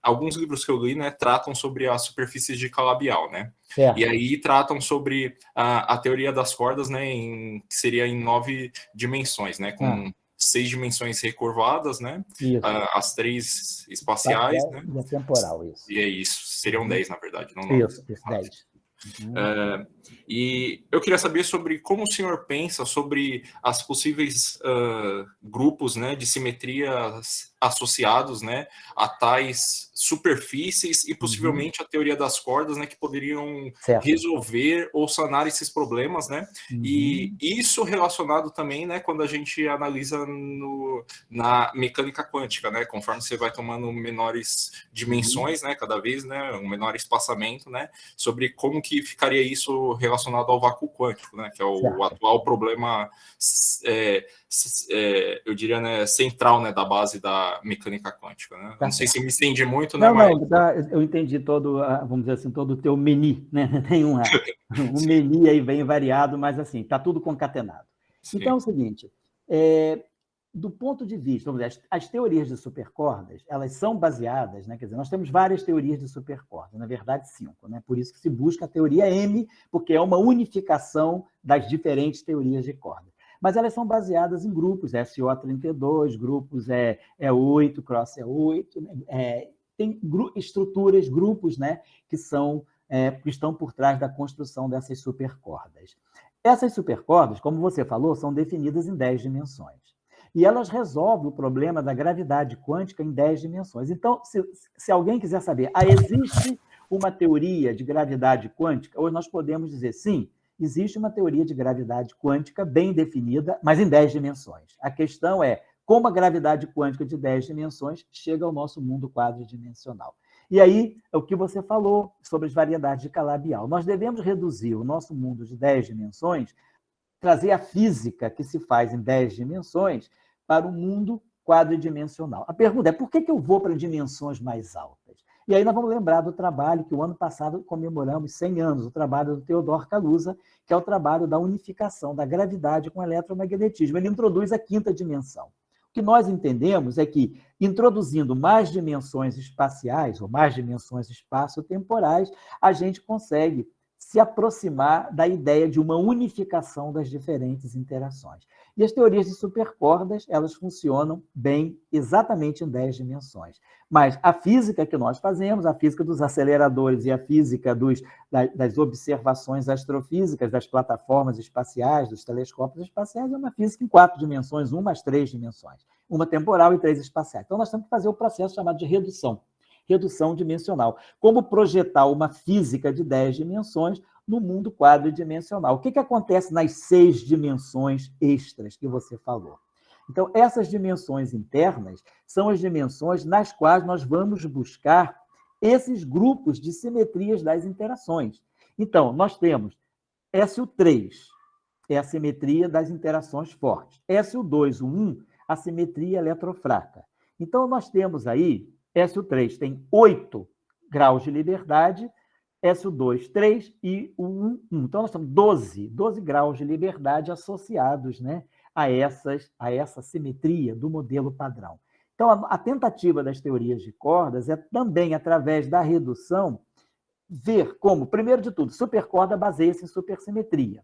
alguns livros que eu li, né, tratam sobre as superfícies de Calabi-Yau, né? Certo. E aí tratam sobre a teoria das cordas, né, que seria em 9 dimensões, né, com 6 dimensões recurvadas, né, as 3 espaciais, né? E a temporal, isso. E é isso, seriam 10, na verdade, não 9. Isso, 10. E eu queria saber sobre como o senhor pensa sobre as possíveis grupos, né, de simetrias associados, né, a tais superfícies e possivelmente a teoria das cordas, né, que poderiam resolver ou sanar esses problemas, né, e isso relacionado também, né, quando a gente analisa na mecânica quântica, né, conforme você vai tomando menores dimensões, né, cada vez, né, um menor espaçamento, né, sobre como que ficaria isso relacionado ao vácuo quântico, né, que é o atual problema, eu diria, né, central, né, da base da mecânica quântica, né? Não sei se me estendi muito, né? Eu entendi todo, vamos dizer assim, todo o teu menu, né? Tem um menu aí bem variado, mas assim, está tudo concatenado. Sim. Então é o seguinte, do ponto de vista, vamos dizer, as teorias de supercordas, elas são baseadas, né? Quer dizer, nós temos várias teorias de supercordas, na verdade 5, né? Por isso que se busca a teoria M, porque é uma unificação das diferentes teorias de corda. Mas elas são baseadas em grupos, SO32, grupos 8, cross 8, tem estruturas, grupos, né, que estão por trás da construção dessas supercordas. Essas supercordas, como você falou, são definidas em 10 dimensões. E elas resolvem o problema da gravidade quântica em 10 dimensões. Então, se alguém quiser saber, existe uma teoria de gravidade quântica? Hoje nós podemos dizer sim, existe uma teoria de gravidade quântica bem definida, mas em 10 dimensões. A questão é como a gravidade quântica de 10 dimensões chega ao nosso mundo quadridimensional. E aí, é o que você falou sobre as variedades de Calabi-Yau. Nós devemos reduzir o nosso mundo de 10 dimensões, trazer a física que se faz em 10 dimensões para o mundo quadridimensional. A pergunta é, por que eu vou para dimensões mais altas? E aí nós vamos lembrar do trabalho que o ano passado comemoramos 100 anos, o trabalho do Theodor Kaluza, que é o trabalho da unificação da gravidade com o eletromagnetismo. Ele introduz a 5ª dimensão. O que nós entendemos é que, introduzindo mais dimensões espaciais, ou mais dimensões espaço-temporais, a gente consegue se aproximar da ideia de uma unificação das diferentes interações. E as teorias de supercordas, elas funcionam bem exatamente em 10 dimensões. Mas a física que nós fazemos, a física dos aceleradores e a física das observações astrofísicas, das plataformas espaciais, dos telescópios espaciais, é uma física em 4 dimensões, 1 mais 3 dimensões. Uma temporal e 3 espaciais. Então, nós temos que fazer o processo chamado de redução dimensional. Como projetar uma física de 10 dimensões no mundo quadridimensional. O que acontece nas 6 dimensões extras que você falou? Então, essas dimensões internas são as dimensões nas quais nós vamos buscar esses grupos de simetrias das interações. Então, nós temos SO3, é a simetria das interações fortes. SO2, o 1, a simetria eletrofraca. Então, nós temos aí, SO3 tem 8 graus de liberdade, SO2, 3 e o 1, 1. Então, nós temos 12 graus de liberdade associados, né, a essa simetria do modelo padrão. Então, a tentativa das teorias de cordas é também, através da redução, ver como, primeiro de tudo, supercorda baseia-se em supersimetria.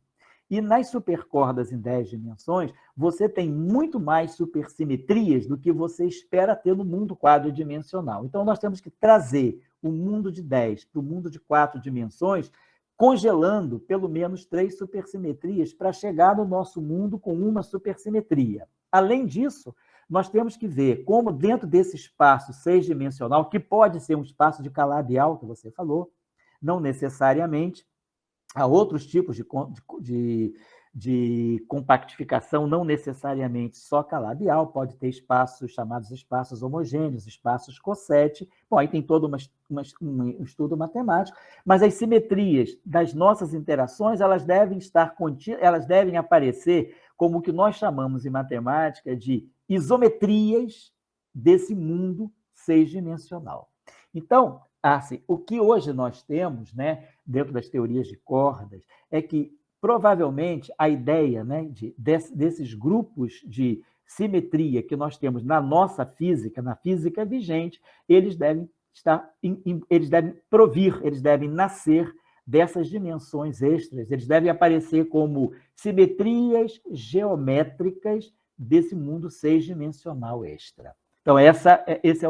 E nas supercordas em 10 dimensões, você tem muito mais supersimetrias do que você espera ter no mundo quadridimensional. Então, nós temos que trazer o mundo de 10 para o mundo de 4 dimensões, congelando pelo menos 3 supersimetrias para chegar no nosso mundo com uma supersimetria. Além disso, nós temos que ver como dentro desse espaço 6-dimensional, que pode ser um espaço de Calabi-Yau, que você falou, não necessariamente, há outros tipos de compactificação, não necessariamente só calabial, pode ter espaços chamados espaços homogêneos, espaços cossete. Bom, aí tem todo um estudo matemático, mas as simetrias das nossas interações, elas devem estar contínuas, elas devem aparecer como o que nós chamamos em matemática de isometrias desse mundo seis-dimensional. Então, assim, o que hoje nós temos, né, dentro das teorias de cordas, é que provavelmente a ideia, né, desses grupos de simetria que nós temos na nossa física, na física vigente, eles devem provir, eles devem nascer dessas dimensões extras, eles devem aparecer como simetrias geométricas desse mundo seis-dimensional extra. Então, esse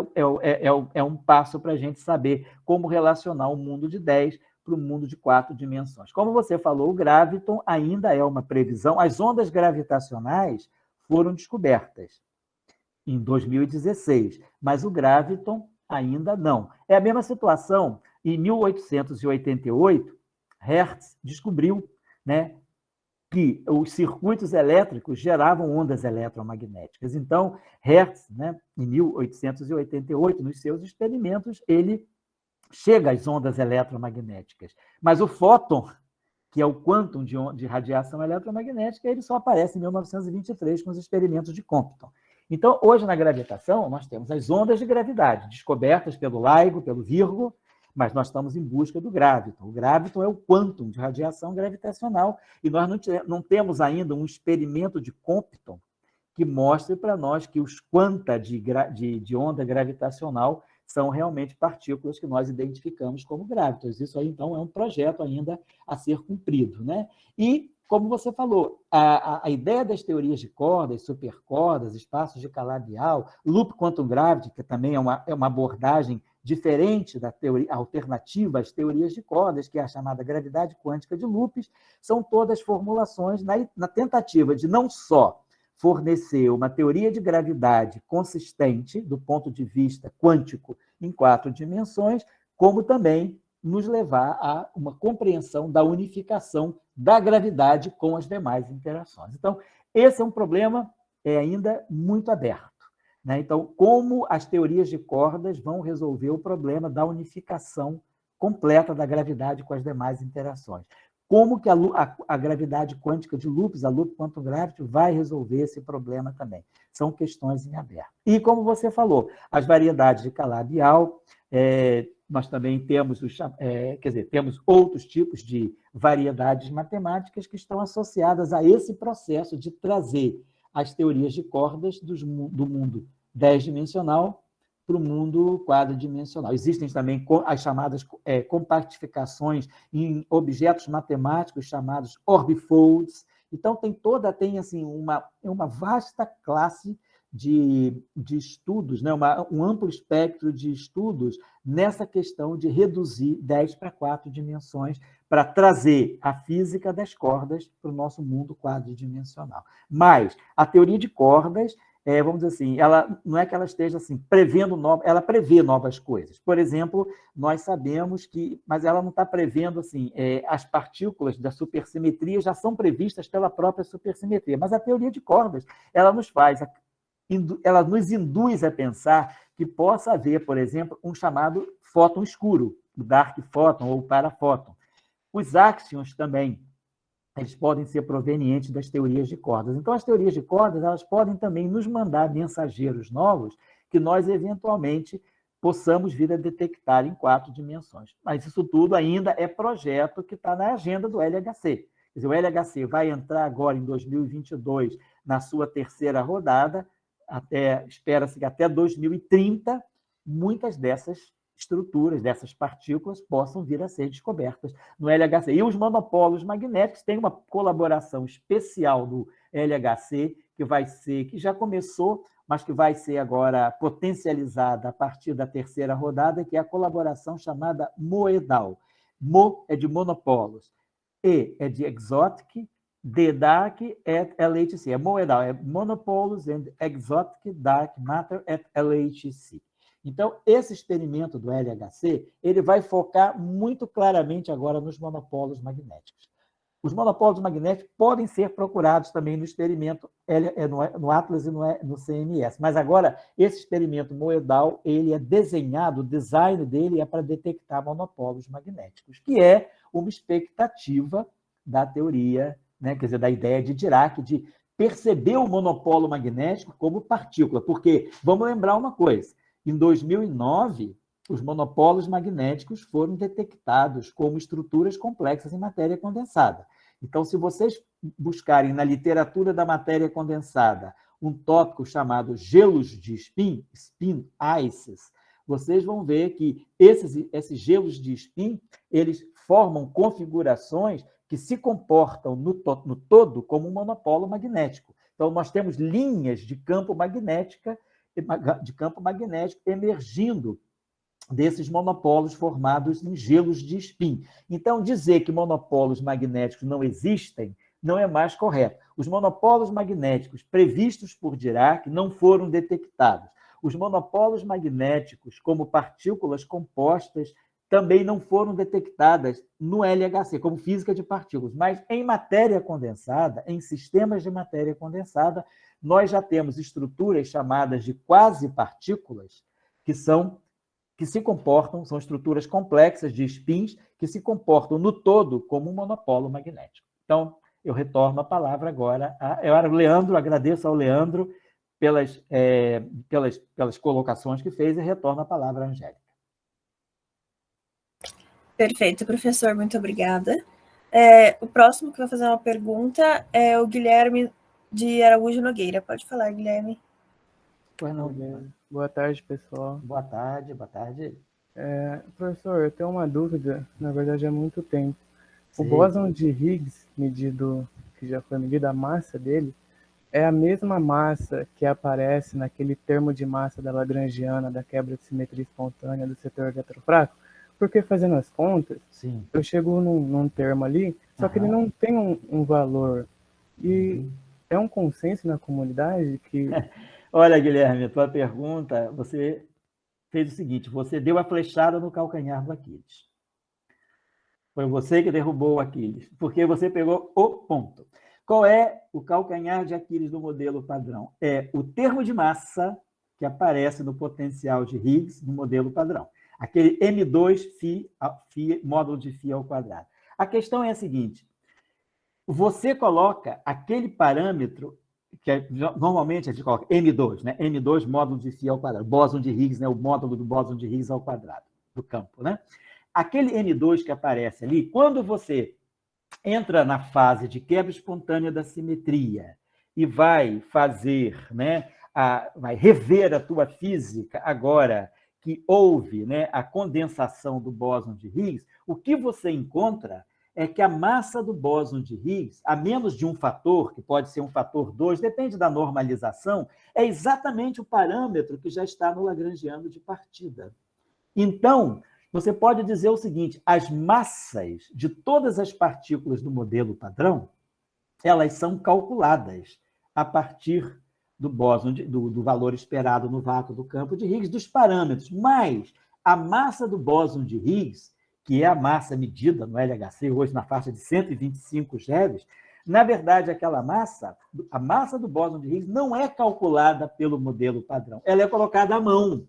é um passo para a gente saber como relacionar o mundo de 10 para o mundo de 4 dimensões. Como você falou, o graviton ainda é uma previsão. As ondas gravitacionais foram descobertas em 2016, mas o graviton ainda não. É a mesma situação. Em 1888, Hertz descobriu, né, que os circuitos elétricos geravam ondas eletromagnéticas. Então, Hertz, né, em 1888, nos seus experimentos, ele chega às ondas eletromagnéticas. Mas o fóton, que é o quantum de radiação eletromagnética, ele só aparece em 1923 com os experimentos de Compton. Então, hoje na gravitação, nós temos as ondas de gravidade, descobertas pelo LIGO, pelo Virgo, mas nós estamos em busca do graviton. O graviton é o quantum de radiação gravitacional, e nós não temos ainda um experimento de Compton que mostre para nós que os quanta de onda gravitacional são realmente partículas que nós identificamos como gravitons. Isso aí, então, é um projeto ainda a ser cumprido, né? E, como você falou, a ideia das teorias de cordas, supercordas, espaços de calabial, loop quantum gravity, que também é uma abordagem diferente da teoria alternativa às teorias de cordas, que é a chamada gravidade quântica de loops, são todas formulações na tentativa de não só fornecer uma teoria de gravidade consistente, do ponto de vista quântico, em 4 dimensões, como também nos levar a uma compreensão da unificação da gravidade com as demais interações. Então, esse é um problema ainda muito aberto, né? Então, como as teorias de cordas vão resolver o problema da unificação completa da gravidade com as demais interações? Como que a gravidade quântica de loops, a loop quantum gravity, vai resolver esse problema também? São questões em aberto. E, como você falou, as variedades de calabial, nós também temos, temos outros tipos de variedades matemáticas que estão associadas a esse processo de trazer as teorias de cordas do mundo 10-dimensional para o mundo quadridimensional. Existem também as chamadas compactificações em objetos matemáticos chamados orbifolds. Então, tem assim, uma vasta classe de estudos, né? Um amplo espectro de estudos nessa questão de reduzir 10 para 4 dimensões para trazer a física das cordas para o nosso mundo quadridimensional. Mas a teoria de cordas, vamos dizer assim, ela não é que ela esteja assim prevendo ela prevê novas coisas. Por exemplo, nós sabemos que, mas ela não está prevendo assim, as partículas da supersimetria já são previstas pela própria supersimetria. Mas a teoria de cordas, ela nos induz a pensar que possa haver, por exemplo, um chamado fóton escuro, o dark photon ou o parafóton. Os áxions também, eles podem ser provenientes das teorias de cordas. Então, as teorias de cordas, elas podem também nos mandar mensageiros novos que nós, eventualmente, possamos vir a detectar em 4 dimensões. Mas isso tudo ainda é projeto que está na agenda do LHC. Quer dizer, o LHC vai entrar agora em 2022 na sua 3ª rodada, espera-se que até 2030, muitas dessas estruturas, dessas partículas, possam vir a ser descobertas no LHC. E os monopolos magnéticos têm uma colaboração especial do LHC, que já começou, mas que vai ser agora potencializada a partir da 3ª rodada, que é a colaboração chamada MOEDAL. Mo é de monopolos, E é de exotic, D dark at LHC. É MOEDAL, é Monopoles and Exotic Dark Matter at LHC. Então, esse experimento do LHC, ele vai focar muito claramente agora nos monopolos magnéticos. Os monopólos magnéticos podem ser procurados também no experimento no Atlas e no CMS. Mas agora, esse experimento moedal, ele é desenhado, o design dele é para detectar monopólos magnéticos, que é uma expectativa da teoria, né? Quer dizer, da ideia de Dirac, de perceber o monopolo magnético como partícula. Porque, vamos lembrar uma coisa, em 2009, os monopólos magnéticos foram detectados como estruturas complexas em matéria condensada. Então, se vocês buscarem na literatura da matéria condensada um tópico chamado gelos de spin, spin ices, vocês vão ver que esses gelos de spin, eles formam configurações que se comportam no todo como um monopolo magnético. Então, nós temos linhas de campo magnético emergindo desses monopólos formados em gelos de spin. Então, dizer que monopólos magnéticos não existem não é mais correto. Os monopólos magnéticos previstos por Dirac não foram detectados. Os monopólos magnéticos, como partículas compostas, também não foram detectadas no LHC, como física de partículas. Mas em matéria condensada, em sistemas de matéria condensada, nós já temos estruturas chamadas de quasi-partículas, que se comportam, são estruturas complexas de spins que se comportam no todo como um monopolo magnético. Então, eu retorno a palavra agora ao Leandro, agradeço ao Leandro pelas colocações que fez e retorno a palavra à Angélica. Perfeito, professor, muito obrigada. O próximo que vai fazer uma pergunta é o Guilherme de Araújo Nogueira. Pode falar, Guilherme. Pois não, Guilherme. Boa tarde, pessoal. Boa tarde, boa tarde. Professor, eu tenho uma dúvida, na verdade há muito tempo. Sim. O bóson de Higgs, que já foi medida a massa dele, é a mesma massa que aparece naquele termo de massa da Lagrangiana, da quebra de simetria espontânea do setor eletrofraco? Porque fazendo as contas, Sim. eu chego num termo ali, só que ele não tem um valor. E é um consenso na comunidade que... Olha, Guilherme, a tua pergunta, você fez o seguinte, você deu a flechada no calcanhar do Aquiles. Foi você que derrubou o Aquiles, porque você pegou o ponto. Qual é o calcanhar de Aquiles do modelo padrão? É o termo de massa que aparece no potencial de Higgs no modelo padrão. Aquele M2 módulo de φ ao quadrado. A questão é a seguinte, você coloca aquele parâmetro, que normalmente a gente coloca M2, né? M2 módulo de φ ao quadrado, bóson de Higgs, né? O módulo do bóson de Higgs ao quadrado, do campo, né? Aquele M2 que aparece ali, quando você entra na fase de quebra espontânea da simetria e vai fazer, né? Vai rever a tua física agora que houve, né, a condensação do bóson de Higgs, o que você encontra é que a massa do bóson de Higgs, a menos de um fator, que pode ser um fator 2, depende da normalização, é exatamente o parâmetro que já está no lagrangiano de partida. Então, você pode dizer o seguinte, as massas de todas as partículas do modelo padrão, elas são calculadas a partir do bóson, do valor esperado no vácuo do campo de Higgs, dos parâmetros. Mas a massa do bóson de Higgs, que é a massa medida no LHC, hoje na faixa de 125 GeV, na verdade, aquela massa, a massa do bóson de Higgs não é calculada pelo modelo padrão, ela é colocada à mão,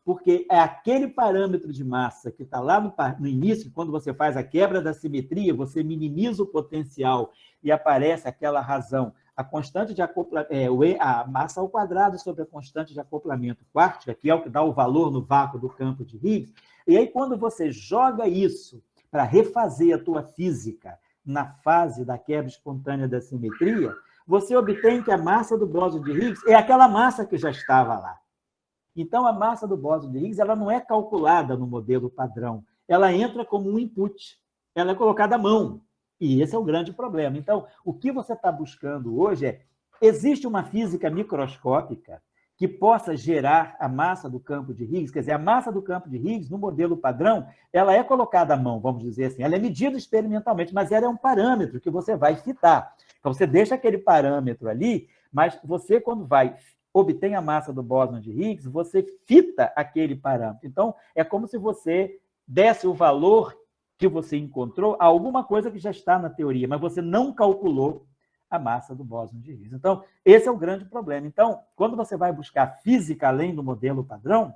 porque é aquele parâmetro de massa que está lá no início, quando você faz a quebra da simetria, você minimiza o potencial e aparece aquela razão, a constante de acoplamento, a massa ao quadrado sobre a constante de acoplamento quártica, que é o que dá o valor no vácuo do campo de Higgs. E aí, quando você joga isso para refazer a tua física na fase da quebra espontânea da simetria, você obtém que a massa do bóson de Higgs é aquela massa que já estava lá. Então, a massa do bóson de Higgs ela não é calculada no modelo padrão, ela entra como um input, ela é colocada à mão. E esse é o grande problema. Então, o que você está buscando hoje é, existe uma física microscópica que possa gerar a massa do campo de Higgs, quer dizer, a massa do campo de Higgs, no modelo padrão, ela é colocada à mão, vamos dizer assim, ela é medida experimentalmente, mas ela é um parâmetro que você vai fitar. Então, você deixa aquele parâmetro ali, mas você, quando obtém a massa do bóson de Higgs, você fita aquele parâmetro. Então, é como se você desse o valor que você encontrou alguma coisa que já está na teoria, mas você não calculou a massa do bóson de Higgs. Então, esse é o grande problema. Então, quando você vai buscar física além do modelo padrão,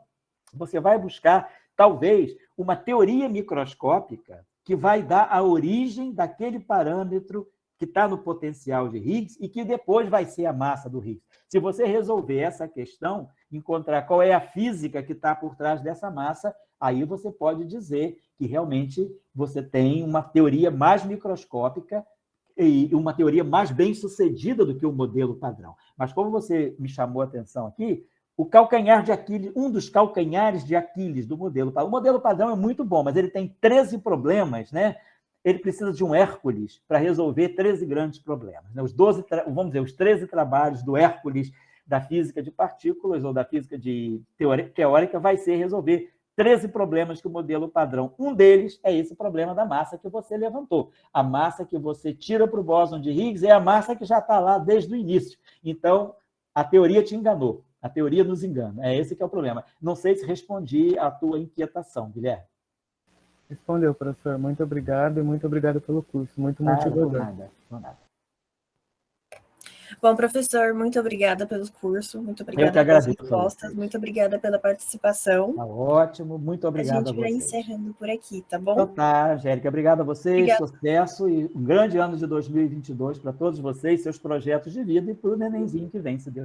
você vai buscar, talvez, uma teoria microscópica que vai dar a origem daquele parâmetro que está no potencial de Higgs e que depois vai ser a massa do Higgs. Se você resolver essa questão, encontrar qual é a física que está por trás dessa massa, aí você pode dizer que realmente você tem uma teoria mais microscópica e uma teoria mais bem-sucedida do que o modelo padrão. Mas como você me chamou a atenção aqui, o calcanhar de Aquiles, um dos calcanhares de Aquiles do modelo padrão. O modelo padrão é muito bom, mas ele tem 13 problemas, né? Ele precisa de um Hércules para resolver 13 grandes problemas. Os 12, vamos dizer, os 13 trabalhos do Hércules da física de partículas ou da física de teórica vai ser resolver 13 problemas que o modelo padrão. Um deles é esse problema da massa que você levantou. A massa que você tira para o bóson de Higgs é a massa que já está lá desde o início. Então, a teoria te enganou. A teoria nos engana. É esse que é o problema. Não sei se respondi à tua inquietação, Guilherme. Respondeu, professor. Muito obrigado e muito obrigado pelo curso. Muito motivador. Por nada. Bom, professor, muito obrigada pelo curso, muito obrigada pelas respostas, muito obrigada pela participação. Tá ótimo, muito obrigado a vocês. A gente vai encerrando por aqui, tá bom? Então tá, Angélica, obrigado a vocês, sucesso e um grande ano de 2022 para todos vocês, seus projetos de vida e para o nenenzinho que vem, se Deus